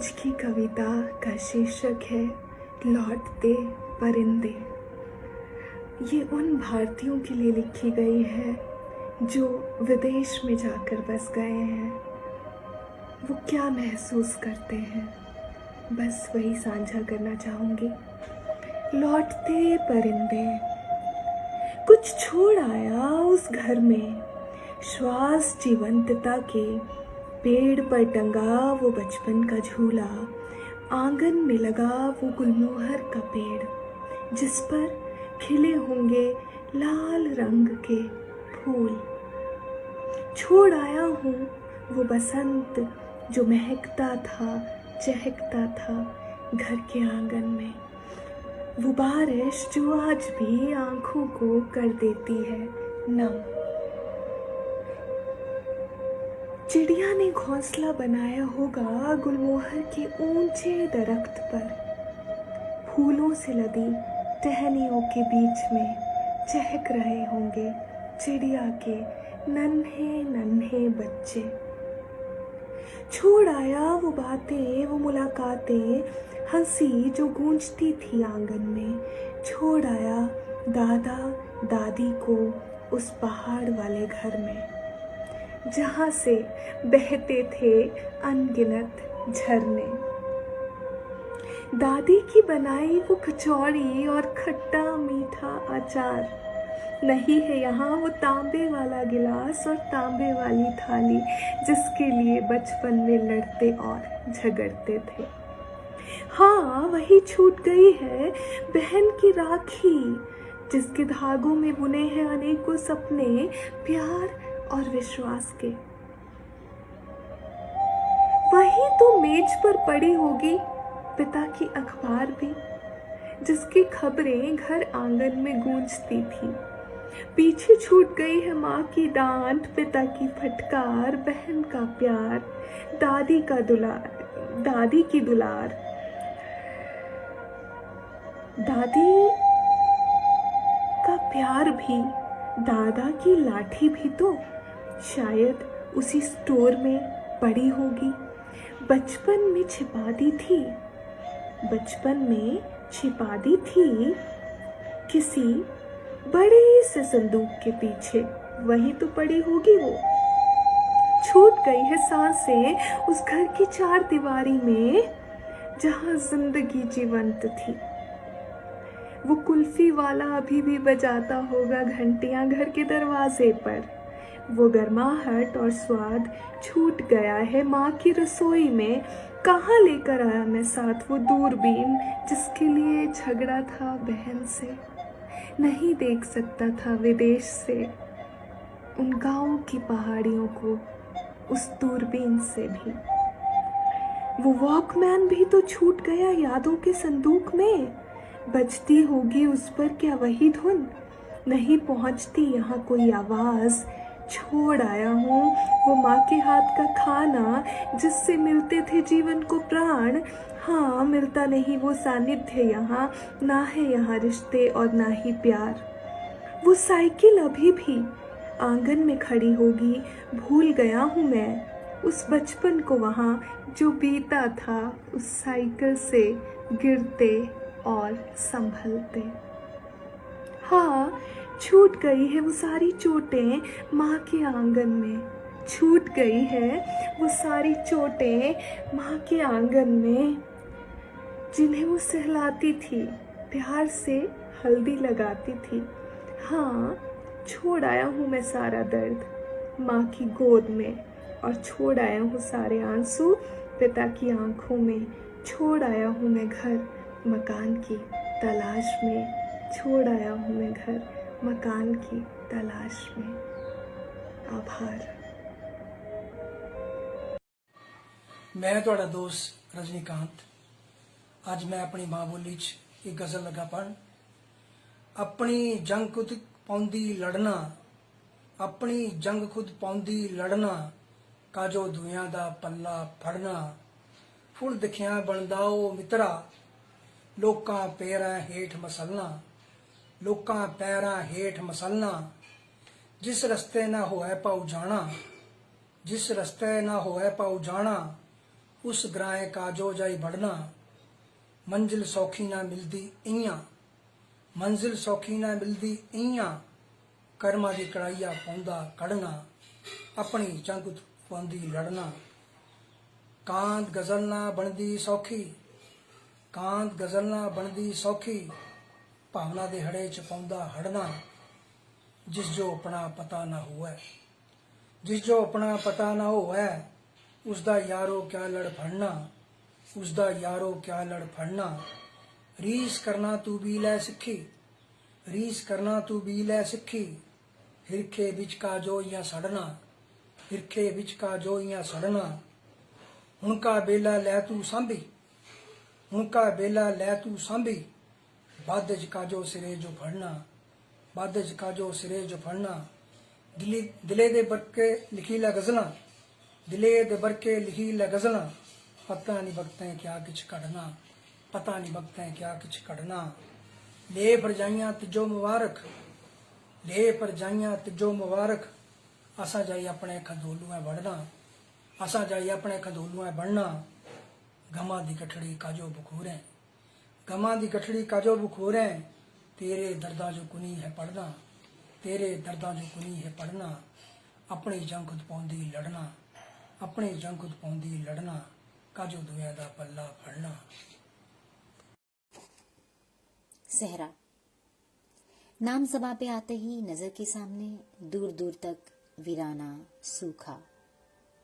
आज की कविता का शीर्षक है लौटते परिंदे। ये उन भारतीयों के लिए लिखी गई है जो विदेश में जाकर बस गए हैं। वो क्या महसूस करते हैं, बस वही साझा करना चाहूँगी। लौटते परिंदे, कुछ छोड़ आया उस घर में, श्वास जीवंतता के। पेड़ पर टंगा वो बचपन का झूला, आंगन में लगा वो गुलमोहर का पेड़, जिस पर खिले होंगे लाल रंग के फूल। छोड़ आया हूँ वो बसंत जो महकता था, चहकता था घर के आंगन में। वो बारिश जो आज भी आंखों को कर देती है नम। चिड़िया ने घोंसला बनाया होगा गुलमोहर के ऊंचे दरख्त पर। फूलों से लदी टहनियों के बीच में चहक रहे होंगे चिड़िया के नन्हे नन्हे बच्चे। छोड़ आया वो बातें, वो मुलाकातें, हंसी जो गूंजती थी आंगन में। छोड़ आया दादा दादी को उस पहाड़ वाले घर में, जहाँ से बहते थे अनगिनत झरने। दादी की बनाई वो कचौड़ी और खट्टा मीठा अचार। नहीं है यहाँ वो तांबे वाला गिलास और तांबे वाली थाली, जिसके लिए बचपन में लड़ते और झगड़ते थे। हाँ, वही छूट गई है बहन की राखी, जिसके धागों में बुने हैं अनेकों सपने, प्यार और विश्वास के। वही तो मेज पर पड़ी होगी पिता की अखबार भी, जिसकी खबरें घर आंगन में गूंजती थी। पीछे छूट गई है माँ की डांट, पिता की फटकार, बहन का प्यार, दादी की दुलार। दादी का प्यार भी, दादा की लाठी भी तो शायद उसी स्टोर में पड़ी होगी। बचपन में छिपा दी थी किसी बड़े से संदूक के पीछे, वही तो पड़ी होगी वो। छूट गई है सांसें उस घर की चार दीवारी में, जहां जिंदगी जीवंत थी। वो कुल्फी वाला अभी भी बजाता होगा घंटियां घर के दरवाजे पर। वो गर्माहट और स्वाद छूट गया है माँ की रसोई में। कहाँ लेकर आया मैं साथ वो दूरबीन, जिसके लिए झगड़ा था बहन से। नहीं देख सकता था विदेश से उन गाँव की पहाड़ियों को उस दूरबीन से भी। वो वॉकमैन भी तो छूट गया यादों के संदूक में। बजती होगी उस पर क्या वही धुन, नहीं पहुंचती यहाँ कोई आवाज। छोड़ आया हूँ वो माँ के हाथ का खाना, जिससे मिलते थे जीवन को प्राण। हाँ, मिलता नहीं वो सानिध्य यहाँ, ना है यहाँ रिश्ते और ना ही प्यार। वो साइकिल अभी भी आंगन में खड़ी होगी। भूल गया हूँ मैं उस बचपन को वहाँ, जो बीता था उस साइकिल से गिरते और संभलते। हाँ, छूट गई है वो सारी चोटें माँ के आंगन में। छूट गई है वो सारी चोटें माँ के आंगन में, जिन्हें वो सहलाती थी, प्यार से हल्दी लगाती थी। हाँ, छोड़ आया हूँ मैं सारा दर्द माँ की गोद में, और छोड़ आया हूँ सारे आंसू पिता की आंखों में। छोड़ आया हूँ मैं घर मकान की तलाश में। छोड़ आया हूँ मैं घर मकान की तलाश में। आभार। मैं ਤੁਹਾਡਾ ਦੋਸਤ रजनीकांत। ਅੱਜ मैं अपनी माँ बोली च एक गज़ल लगा पढ़न। अपनी जंग खुद पाउंदी लड़ना, अपनी जंग खुद पाउंदी लड़ना, काजो दुनिया दा पल्ला फड़ना। फुल दिखिया बनदा ओ मित्रा, लोकां पैरां हेठ मसलना, लोकां पैरां हेठ मसलना। जिस रस्ते ना होए पाऊ जाना, जिस रस्ते ना होए पाऊ जाना, उस ग्राए काजो जाई बढ़ना, मंजिल सौखी ना मिलदी इयां, मंजिल सौखी ना मिलदी इयां, कर्मा दी कड़ाइया पौंदा कढ़ना, अपनी जंग पौंदी लड़ना। कांत गजल ना बनदी सौखी, कांत गजल ना बनदी सौखी, भावना दे हड़े च पौंदा हड़ना। जिस जो अपना पता ना होवे, जिस जो अपना पता ना होवे, उसदा यारो क्या लड़ फड़ना, उसदा यारो क्या लड़ फड़ना। रीस करना तू भी लै सिक्खी, रीस करना तू भी लै सिक्खी, हिरखे बिच का जो इयां सड़ना, हिरखे बिच का जो इयां सड़ना। हुणका बेला लै तू सांभी, हुणका बेला लै तू सांभी, बादज का जो सिरे जो फड़ना, बादज का जो सिरे जो फड़ना। दिले दे बरके लिखी लै गजलां, दिले दे बरके लिखी लै गजलां, पता नहीं बगतें क्या किछ कढ़ना, पता नहीं बगतें क्या किछ कढ़ना। ले भरजाइयां तिजो मुबारक, ले भरजाइयां तिजो मुबारक, असा जाई अपने खंदोलुएं बढ़ना, असा जाई अपने खंदोलुएं बढ़ना। गमा दी गठड़ी काजो बुखोरें, गमा दी गठड़ी काजो बुखोरें, तेरे दर्दा जो कुनी है पढ़ना, तेरे दर्दा जो कुनी है पढ़ना। अपनी जंग खुद पौंदी लड़ना, अपनी जंग खुद पौंदी लड़ना, काजो दुआ दा पल्ला फड़ना। सहरा नाम ज़बां पे आते ही नजर के सामने दूर दूर तक वीराना, सूखा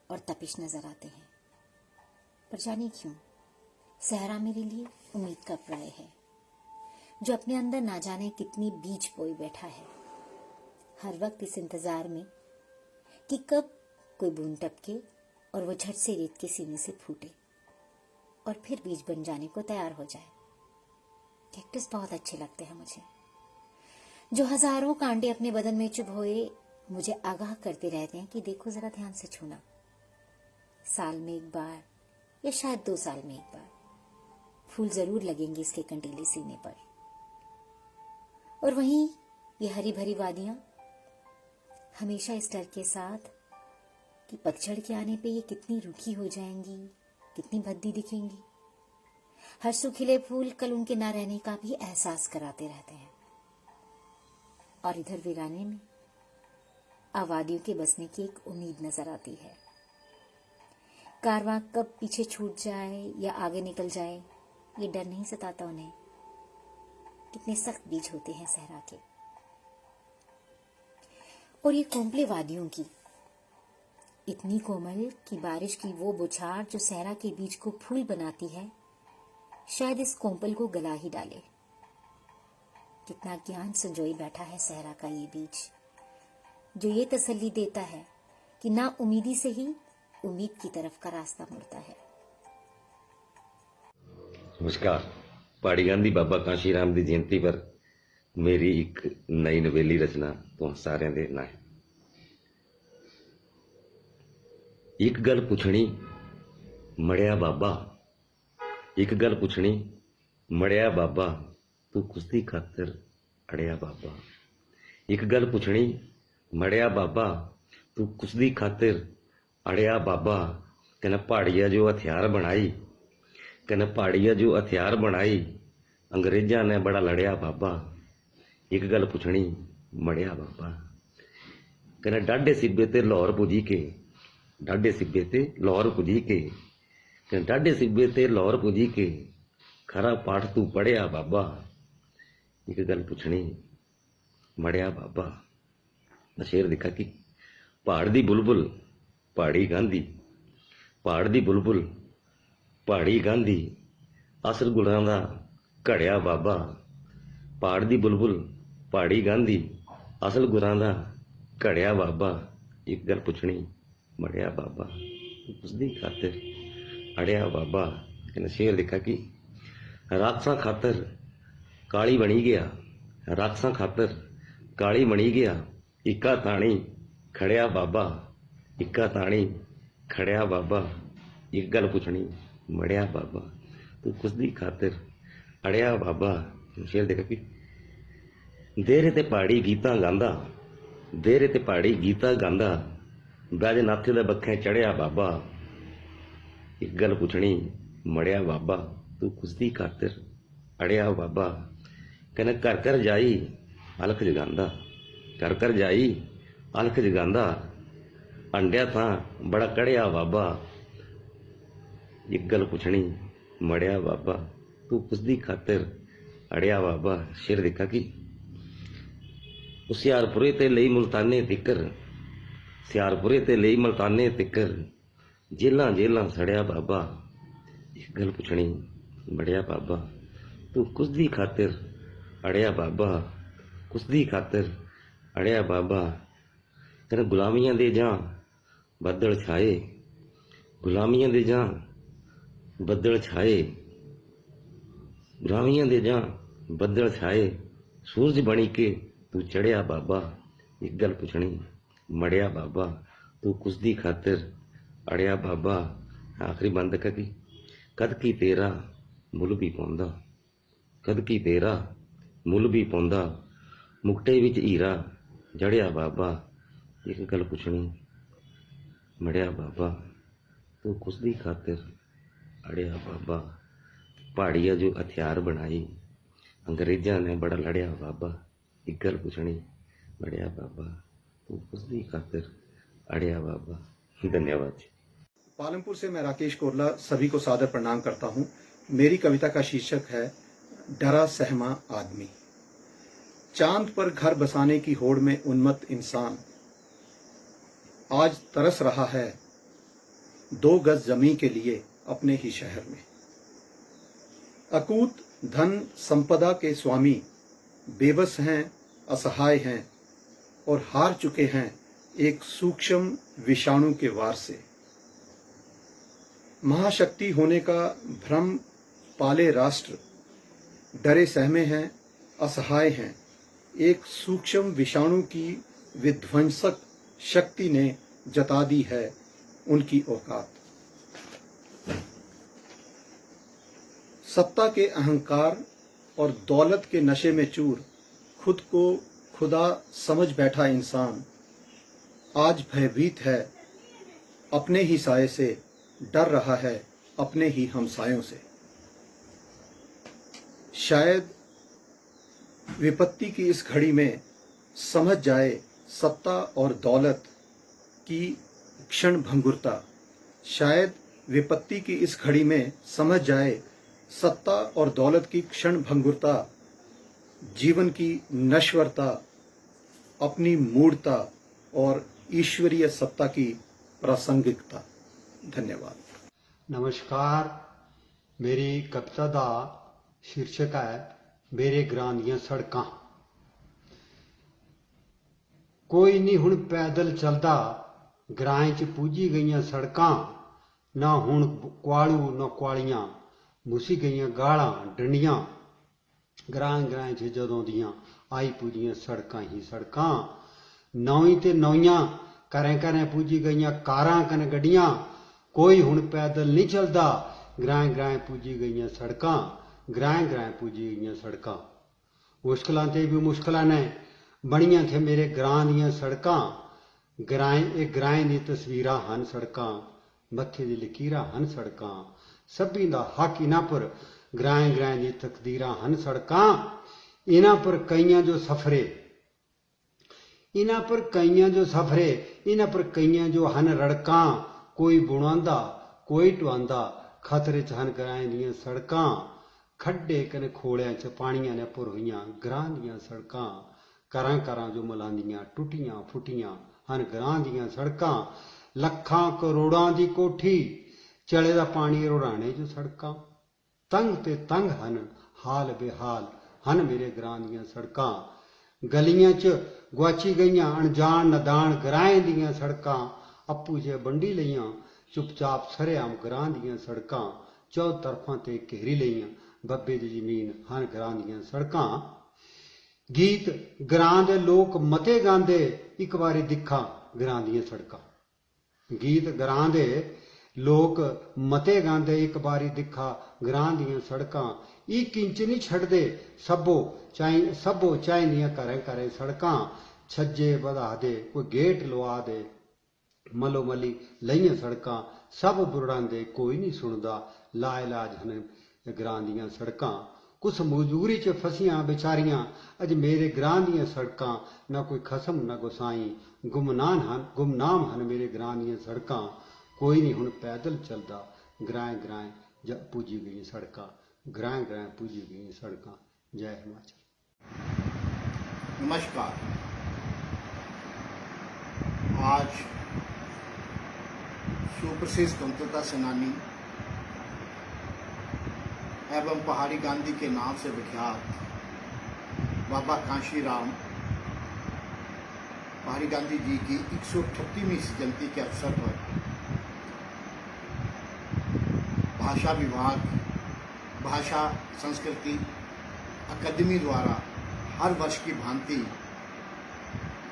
और तपिश नजर आते हैं। पर जाने क्यों सहरा मेरे लिए उम्मीद का पर्याय है, जो अपने अंदर ना जाने कितनी बीज बोए बैठा है। हर वक्त इस इंतजार में कि कब कोई बूंद टपके और वो झट से रेत के सीने से फूटे और फिर बीज बन जाने को तैयार हो जाए। कैक्टस बहुत अच्छे लगते हैं मुझे, जो हजारों कांटे अपने बदन में चुभोए मुझे आगाह करते रहते हैं कि देखो जरा ध्यान से छूना। साल में एक बार या शायद 2 साल में एक बार फूल जरूर लगेंगे इसके कंटीले सीने पर। और वहीं ये हरी भरी वादियां हमेशा इस डर के साथ कि पतझड़ के आने पे ये कितनी रूखी हो जाएंगी, कितनी भद्दी दिखेंगी। हर सुखिले फूल कल उनके ना रहने का भी एहसास कराते रहते हैं। और इधर वीराने में आबादियों के बसने की एक उम्मीद नजर आती है। कारवां कब पीछे छूट जाए या आगे निकल जाए ये डर नहीं सताता उन्हें। कितने सख्त बीज होते हैं सहरा के। और ये कोंपले वादियों की इतनी कोमल कि बारिश की वो बुछार जो सहरा के बीज को फूल बनाती है शायद इस कोंपल को गला ही डाले। कितना ज्ञान संजोई बैठा है सहरा का ये बीज, जो ये तसल्ली देता है कि ना उम्मीदी से ही उम्मीद की तरफ का रास्ता मुड़ता है। नमस्कार। पहाड़ी गांधी बाबा कांशी राम की जयंती पर मेरी एक नई नवेली रचना तो सारे दे ना है। एक गल पुछनी मड़िया बाबा, एक गल पुछनी मड़िया बाबा, तू कुश्ती खातर अड़िया बाबा। एक गल पुछनी मड़िया बाबा, तू कुश्ती खातिर अड़िया बाबा। कहना पहाड़िया जो हथियार बनाई, कहना पहाड़िया जो हथियार बनाई, अंग्रेजा ने बड़ा लड़िया बाबा। एक गल पुछनी मड़िया बाबा। कहना डाढे सिब्बे ते लाहौर पुजी के, डाढे सिब्बे ते लाहौर पुजी के, कहना डाढे सिब्बे ते लाहौर पुजी के, खरा पाठ तू पढ़िया बाबा। एक गल पुछनी मड़िया बाबा। शेर दिखा कि पहाड़ दी बुलबुल पहाड़ी गांधी, पहाड़ दी बुलबुल पहाड़ी गांधी, असल गुलां दा घड़िया बाबा। पहाड़ दी बुलबुल पहाड़ी गांधी, असल गुलां दा घड़िया बाबा। एक गल पुछनी मड़िया बाबा, उसदी खातिर अड़िया बाबा। कहना शेर दिखा कि राक्षसां खातर काली बनी गया, राक्षसां खातर काली बनी गया, इक्का ताणी खड़िया बाबा, इक्का ताणी खड़िया बाबा। एक गल पुछनी मड़िया बाबा, तू कुसदी खातिर अड़िया बाबा। शेर देखा कि देरे ते पहाड़ी गीता गांदा, देरे ते पहाड़ी गीता गांदा, बैजनाथे दे बक्खे चढ़िया बाबा। ਇੱਕ ਗੱਲ ਪੁੱਛਣੀ ਮੜਿਆ ਬਾਬਾ ਤੂੰ ਕੁਸਦੀ ਖਾਤਰ ਅੜਿਆ ਬਾਬਾ। ਕਹਿੰਦਾ ਘਰ ਘਰ ਜਾਈ ਅਲਖ ਜਗਾਂਦਾ, ਘਰ ਘਰ ਜਾਈ ਅਲਖ ਜਗਾਂਦਾ, ਅੰਡਿਆ ਤਾਂ ਬੜਾ ਕੜਿਆ ਬਾਬਾ। ਇੱਕ ਗੱਲ ਪੁੱਛਣੀ ਮੜਿਆ ਬਾਬਾ ਤੂੰ ਕੁਸਦੀ ਖਾਤਰ ਅੜਿਆ ਬਾਬਾ। ਸ਼ੇਰ ਦੇਖਾ ਕਿ ਹੁਸ਼ਿਆਰਪੁਰੇ ਤੇ ਲਈ ਮੁਲਤਾਨੇ ਤਿੱਕਰ, ਹੁਸ਼ਿਆਰਪੁਰੇ ਤੇ ਲਈ ਮੁਲਤਾਨੇ ਤਿੱਕਰ, ਜੇਲਾਂ ਜੇਲਾਂ ਸੜਿਆ ਬਾਬਾ। ਇੱਕ ਗੱਲ ਪੁੱਛਣੀ ਮੜਿਆ ਬਾਬਾ ਤੂੰ ਕੁਸਦੀ ਖਾਤਰ ਅੜਿਆ ਬਾਬਾ, ਕੁਸਦੀ ਖਾਤਰ ਅੜਿਆ ਬਾਬਾ। ਕਹਿੰਦਾ ਗੁਲਾਮੀਆਂ ਦੇ ਜਾਂ ਬੱਦਲ ਛਾਏ, ਗੁਲਾਮੀਆਂ ਦੇ ਜਾਂ ਬੱਦਲ ਛਾਏ, ਗੁਲਾਮੀਆਂ ਦੇ ਜਾਂ ਬੱਦਲ ਛਾਏ, ਸੂਰਜ ਬਣੀ ਕੇ ਤੂੰ ਚੜਿਆ ਬਾਬਾ। ਇੱਕ ਗੱਲ ਪੁੱਛਣੀ ਮੜਿਆ ਬਾਬਾ ਤੂੰ ਕੁਸਦੀ ਖਾਤਰ ਅੜਿਆ ਬਾਬਾ। ਆਖਰੀ ਬੰਦ ਕਦੀ ਕਦ ਕੀ ਤੇਰਾ ਮੁੱਲ ਵੀ ਪਾਉਂਦਾ, ਕਦ ਕੀ ਤੇਰਾ ਮੁੱਲ ਵੀ ਪਾਉਂਦਾ, ਮੁਕਟੇ ਵਿੱਚ ਹੀਰਾ ਜੜਿਆ ਬਾਬਾ। ਇੱਕ ਗੱਲ ਪੁੱਛਣੀ ਮੜਿਆ ਬਾਬਾ ਤੂੰ ਕੁਸਦੀ ਖਾਤਰ ਅੜਿਆ ਬਾਬਾ। ਪਹਾੜੀਆ ਜੋ ਹਥਿਆਰ ਬਣਾਈ ਅੰਗਰੇਜ਼ਾਂ ਨੇ ਬੜਾ ਲੜਿਆ बाबा। एक गल पूछनी बड़िया बाबा तू कुसदी खातिर अड़िया बाबा। धन्यवाद। पालमपुर से मैं राकेश कोरला सभी को सादर प्रणाम करता हूँ। मेरी कविता का शीर्षक है डरा सहमा आदमी। चांद पर घर बसाने की होड़ में उन्मत्त इंसान आज तरस रहा है 2 गज जमीन के लिए अपने ही शहर में। अकूत धन संपदा के स्वामी बेबस हैं, असहाय हैं और हार चुके हैं एक सूक्ष्म विषाणु के वार से। महाशक्ति होने का भ्रम पाले राष्ट्र डरे सहमे हैं, असहाय हैं। एक सूक्ष्म विषाणु की विध्वंसक शक्ति ने जता दी है उनकी औकात। सत्ता के अहंकार और दौलत के नशे में चूर खुद को खुदा समझ बैठा इंसान आज भयभीत है अपने ही साये से, डर रहा है अपने ही हमसायों से। शायद विपत्ति की इस घड़ी में समझ जाए सत्ता और दौलत की क्षण भंगुरता। शायद विपत्ति की इस घड़ी में समझ जाए सत्ता और दौलत की क्षण भंगुरता, जीवन की नश्वरता, अपनी मूढ़ता और ईश्वरीय सत्ता की प्रासंगिकता। धन्यवाद। नमस्कार। मेरी कविता का शीर्षक है मेरे ग्रां दियां सड़कां। कोई नहीं हुण पैदल चलदा, ग्रां च पूजी गईयां सड़कां। ना हुण कुआलू ना कुआलियां, मुसी गईयां गालां डंडियां। ग्रां ग्रां च जदों दियां आई पूजियां सड़कां ही सड़कां। नौई ते नौइयां घरें घरें पूजी गईयां कारां कने गड्डियां। कोई हुण पैदल नहीं चलदा, ग्रां ग्रां पूजी गईयां सड़कां। ग्रां ग्रां पूजी गईयां सड़कां। मुश्किलां ते भी मुश्किलां ने बणियां थे मेरे ग्रां दियां सड़कां। ग्रां दी तस्वीरां हन सड़कां, मत्थे दी लकीरां हन सड़कां। सभी दा हक इन्हां पर ग्रां ग्रां दी तकदीरां हन सड़कां। इन्हां पर कईयां जो सफरे, इन्हां पर कईयां जो सफरे, इन्हां पर कईयां जो हन रड़कां। कोई बुणांदा कोई टुआंदा, खतरे च हन ग्रां दियां सड़कां। खड्डे कने खोलियां च पानियां ने भर होईयां ग्रां दियां सड़कां। घरां घरां जो मलांदियां टुटियां फुटियां हन ग्रां दियां सड़कां। लखां करोड़ां दी कोठी, चले दा पानी रुढ़ाने जो सड़कां। तंग ते तंग हन हाल बेहाल हन मेरे ग्रां दियां सड़कां। गलियां च गुआची गईयां अनजान नदान ग्रां दियां सड़कां। अप्पू जे बंडी लईयां चुपचाप सरेआम ग्रां दियां सड़कां। चौ तरफां ते घेरी लईयां बब्बे दी जमीन हन ग्रां दियां सड़कां। गीत ग्रां दे लोक मते गांदे, इक बारी दिखां ग्रां दियां सड़कां। गीत ग्रां दे लोक मते गांदे, एक बारी दिखा ग्रां दियां सड़कां। एक इंच नहीं छड्डदे सबो चाहीदियां घरें घरें सड़कां। छज्जे बधा दे कोई गेट लवा दे, मलो मली लईयां सड़कां। सब बुरड़ांदे कोई नहीं सुनदा, ला इलाज हन ग्रां दियां सड़कां। कुछ मजबूरी च फसियां बेचारियां, अज मेरे ग्रां दियां सड़कां, ना कोई खसम ना गोसाई, गुमनाम हन मेरे ग्रां दियां सड़कां। कोई नहीं हुण पैदल चलदा, ग्राएं ग्राएं पुजी गई सड़कां, ग्राएं ग्राएं पुजी गई सड़कां। जय हिमाचल। नमस्कार। आज सुप्रसिद्ध स्वतंत्रता सेनानी एवं पहाड़ी गांधी के नाम से विख्यात बाबा कांशीराम पहाड़ी गांधी जी की 138वीं जयंती के अवसर पर भाषा विभाग, भाषा संस्कृति अकादमी द्वारा हर वर्ष की भांति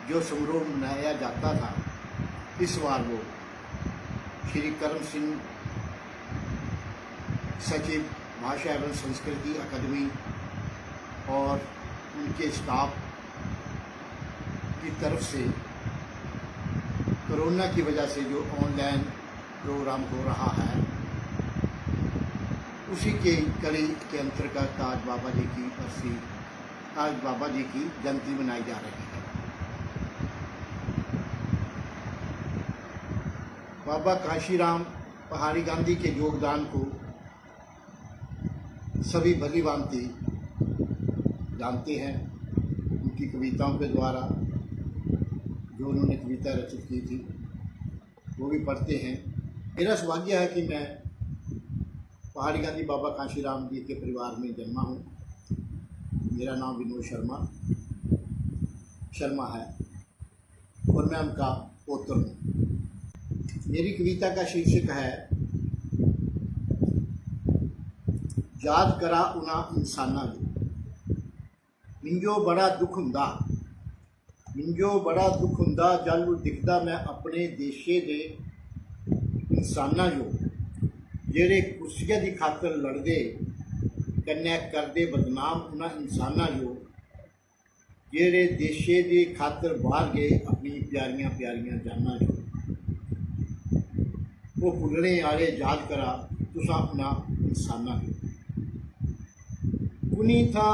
जो समारोह मनाया जाता था, इस बार वो श्री करम सिंह सचिव भाषा एवं संस्कृति अकादमी और उनके स्टाफ की तरफ से कोरोना की वजह से जो ऑनलाइन प्रोग्राम हो रहा है, उसी के कड़ी के अंतर्गत आज बाबा जी की बरसी, आज बाबा जी की जयंती मनाई जा रही है। बाबा कांशीराम पहाड़ी गांधी के योगदान को सभी भली भांति जानते हैं। उनकी कविताओं के द्वारा जो उन्होंने कविता रचित की थी वो भी पढ़ते हैं। मेरा सौभाग्य है कि मैं पहाड़ी गांधी बाबा कांशीराम जी के परिवार में जन्मा हूँ। मेरा नाम विनोद शर्मा है और मैं उनका पुत्र हूँ। मेरी कविता का शीर्षक है याद करा उना इंसाना जो, मिंजो बड़ा दुख हुंदा, मिंजो बड़ा दुख हुंदा जल दिखदा मैं अपने देशे दे इंसाना जो, जेड़े कुर्सिया की खातर लड़दे कन्नै करदे बदनाम उना इंसाना जो, जेड़े देशे की खातर बाहर गए अपनी प्यारियां प्यारियां जाना जो, वो भुलने आले याद करा तुसा उना इंसाना जो। कुनी था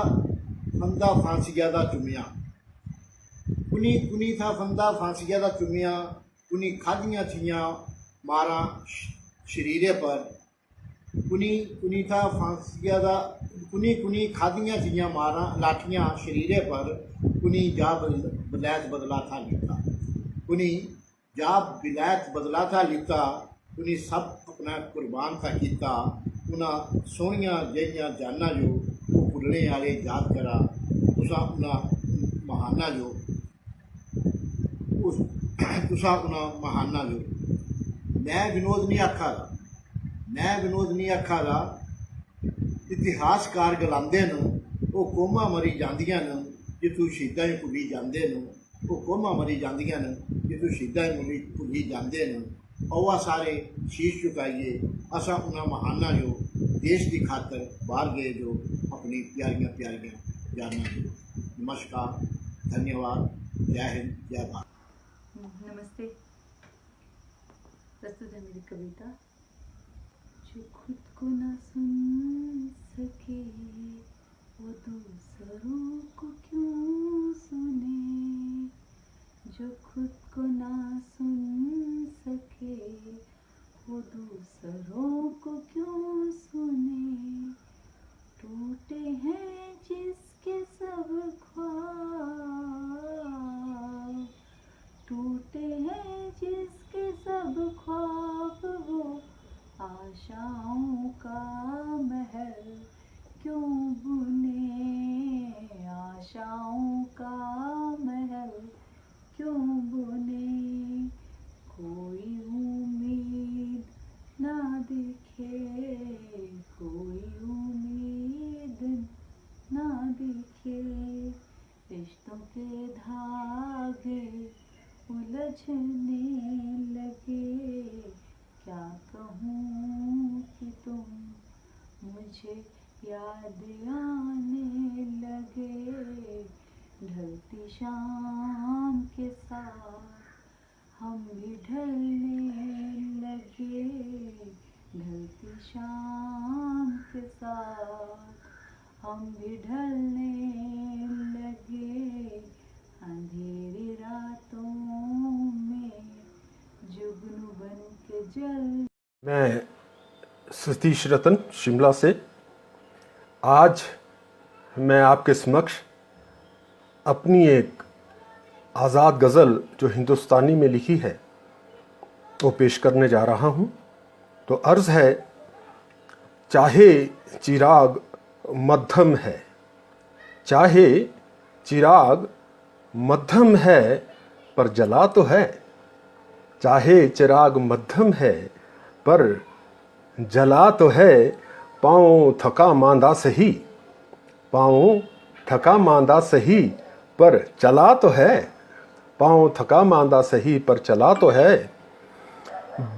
फंदा फांसिया दा चुमिया, कुनी था फंदा फांसिया दा चुमिया, कुनी खादियां थियां मारा शरीरे पर, कुनी था फांसिया दा कुनी खादियां थियां मारा लाठियां शरीरे पर, कुनी जा बिलैत बदला था लिता, कुनी जा बिलैत बदला था लिता, कुनी सब अपना कुर्बान था किता, उन्हां सोहणियां जिहियां जाना जो, वो भुलने वाले याद करा तुसा उन्हां महाना जो, तुसा उन्हां महाना जो। मैं विनोद नहीं आखा दा, मैं विनोद नहीं आखा दा, इतिहासकार गलांदे न वो कोमा मरी जांदियां न जिथों शहीदां भुली जांदे न, वो कोमा मरी जांदियां न जिथों शहीदां भुली जांदे न। औवा सारे शीश झुकाइए असा उन्हां महाना जो, देश की खातर बाहर गए जो अपनी प्यारियां प्यारियां जाना जो। नमस्कार, धन्यवाद, जय हिंद, जय भारत। नमस्ते। प्रस्तुत है मेरी कविता जो खुद को ना सुन सके वो दूसरों को क्यों सुने, जो खुद को ना सुन सके वो दूसरों को क्यों सुने, टूटे हैं जिसके सब ख्वाब, टूटे हैं जिसके सब ख्वाब, वो आशाओं का महल क्यों बुने, आशाओं का महल क्यों बुने, कोई उम्मीद ना दिखे, कोई उम्मीद ना दिखे, रिश्तों के धागे उलझने लगे, क्या कहूँ कि तुम मुझे याद आने लगे, ढलती शाम के साथ हम भी ढलने लगे, ढलती शाम के साथ हम भी ढलने लगे, अंधेरी रातों में जुगनू बन के जल। मैं सतीश रतन शिमला से आज मैं आपके समक्ष अपनी एक आज़ाद गज़ल जो हिंदुस्तानी में लिखी है वो पेश करने जा रहा हूँ। तो अर्ज़ है, चाहे चिराग मध्यम है, चाहे चिराग मध्यम है पर जला तो है, चाहे चिराग मध्यम है पर जला तो है, पाँव थका मांदा सही, पाँव थका मांदा सही पर चला तो है, पाँव थका मांदा सही पर चला तो है।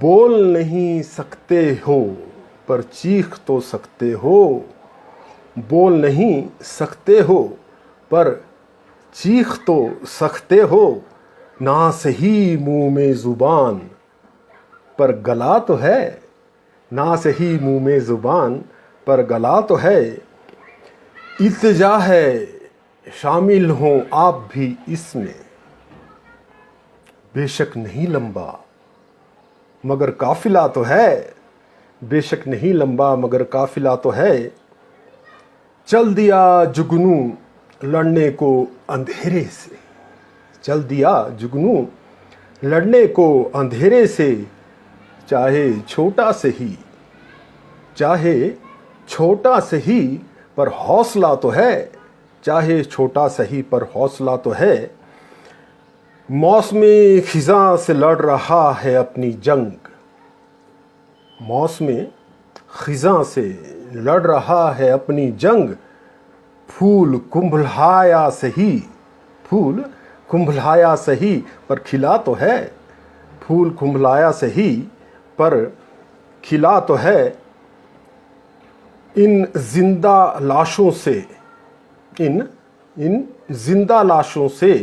बोल नहीं सकते हो पर चीख तो सकते हो, बोल नहीं सकते हो पर चीख तो सकते हो, ना सही मुंह में ज़ुबान पर गला तो है, ना सही मुंह में ज़ुबान पर गला तो है। इल्तिजा है शामिल हों आप भी इसमें, बेशक नहीं लंबा मगर काफिला तो है, बेशक नहीं लंबा मगर काफिला तो है। चल दिया जुगनू लड़ने को अंधेरे से, चल दिया जुगनू लड़ने को अंधेरे से, चाहे छोटा से ही, चाहे छोटा से ही पर हौसला तो है, चाहे छोटा सही पर हौसला तो है। मौसमी खिज़ां से लड़ रहा है अपनी जंग, मौसमी खिज़ां से लड़ रहा है अपनी जंग, फूल कुंभलाया सही, फूल कुंभलाया सही पर खिला तो है, फूल कुंभलाया सही पर खिला तो है। इन जिंदा लाशों से, इन जिंदा लाशों से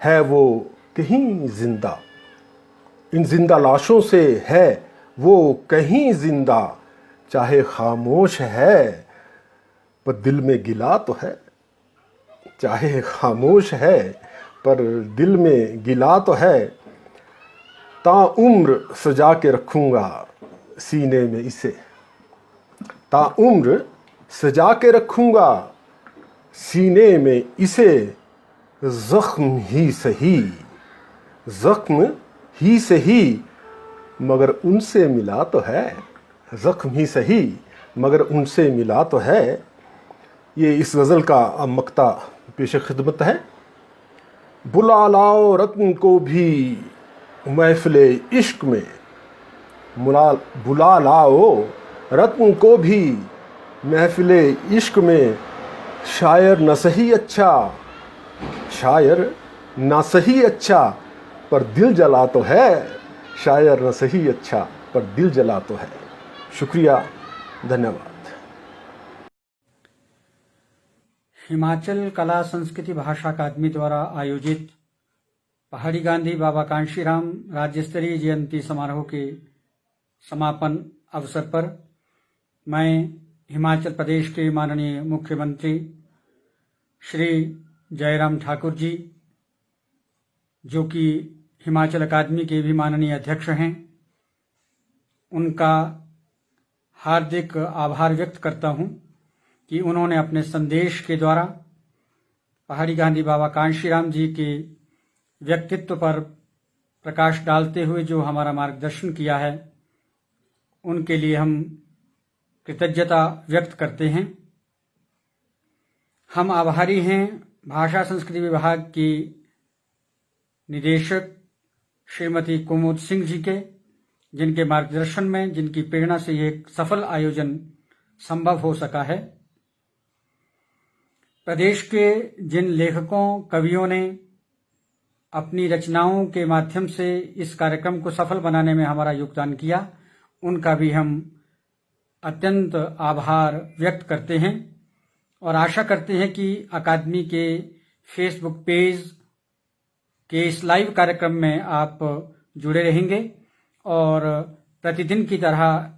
है वो कहीं जिंदा, इन जिंदा लाशों से है वो कहीं जिंदा, चाहे खामोश है पर दिल में गिला तो है, चाहे खामोश है पर दिल में गिला तो है। ताउम्र सजा के रखूँगा सीने में इसे, ताउम्र सजा के रखूँगा सीने में इसे, ज़ख्म ही सही, ज़ख्म ही सही मगर उनसे मिला तो है, ज़ख्म ही सही मगर उनसे मिला तो है। ये इस गज़ल का अब मक्ता पेश खिदमत है। बुला लाओ रत्न को भी महफ़िले इश्क में, बुला लाओ रत्न को भी महफ़िले इश्क में, शायर न सही अच्छा, शायर ना सही अच्छा पर दिल जला तो है, शायर न सही अच्छा पर दिल जला तो है। शुक्रिया, धन्यवाद। हिमाचल कला संस्कृति भाषा अकादमी द्वारा आयोजित पहाड़ी गांधी बाबा कांशीराम राज्य स्तरीय जयंती समारोह के समापन अवसर पर मैं हिमाचल प्रदेश के माननीय मुख्यमंत्री श्री जयराम ठाकुर जी, जो कि हिमाचल अकादमी के भी माननीय अध्यक्ष हैं, उनका हार्दिक आभार व्यक्त करता हूं कि उन्होंने अपने संदेश के द्वारा पहाड़ी गांधी बाबा कांशीराम जी के व्यक्तित्व पर प्रकाश डालते हुए जो हमारा मार्गदर्शन किया है, उनके लिए हम कृतज्ञता व्यक्त करते हैं। हम आभारी हैं भाषा संस्कृति विभाग की निदेशक श्रीमती कुमुद सिंह जी के, जिनके मार्गदर्शन में, जिनकी प्रेरणा से ये एक सफल आयोजन संभव हो सका है। प्रदेश के जिन लेखकों कवियों ने अपनी रचनाओं के माध्यम से इस कार्यक्रम को सफल बनाने में हमारा योगदान किया, उनका भी हम अत्यंत आभार व्यक्त करते हैं और आशा करते हैं कि अकादमी के फेसबुक पेज के इस लाइव कार्यक्रम में आप जुड़े रहेंगे और प्रतिदिन की तरह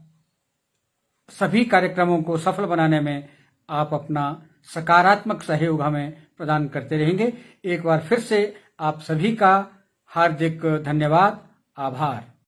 सभी कार्यक्रमों को सफल बनाने में आप अपना सकारात्मक सहयोग हमें प्रदान करते रहेंगे। एक बार फिर से आप सभी का हार्दिक धन्यवाद, आभार।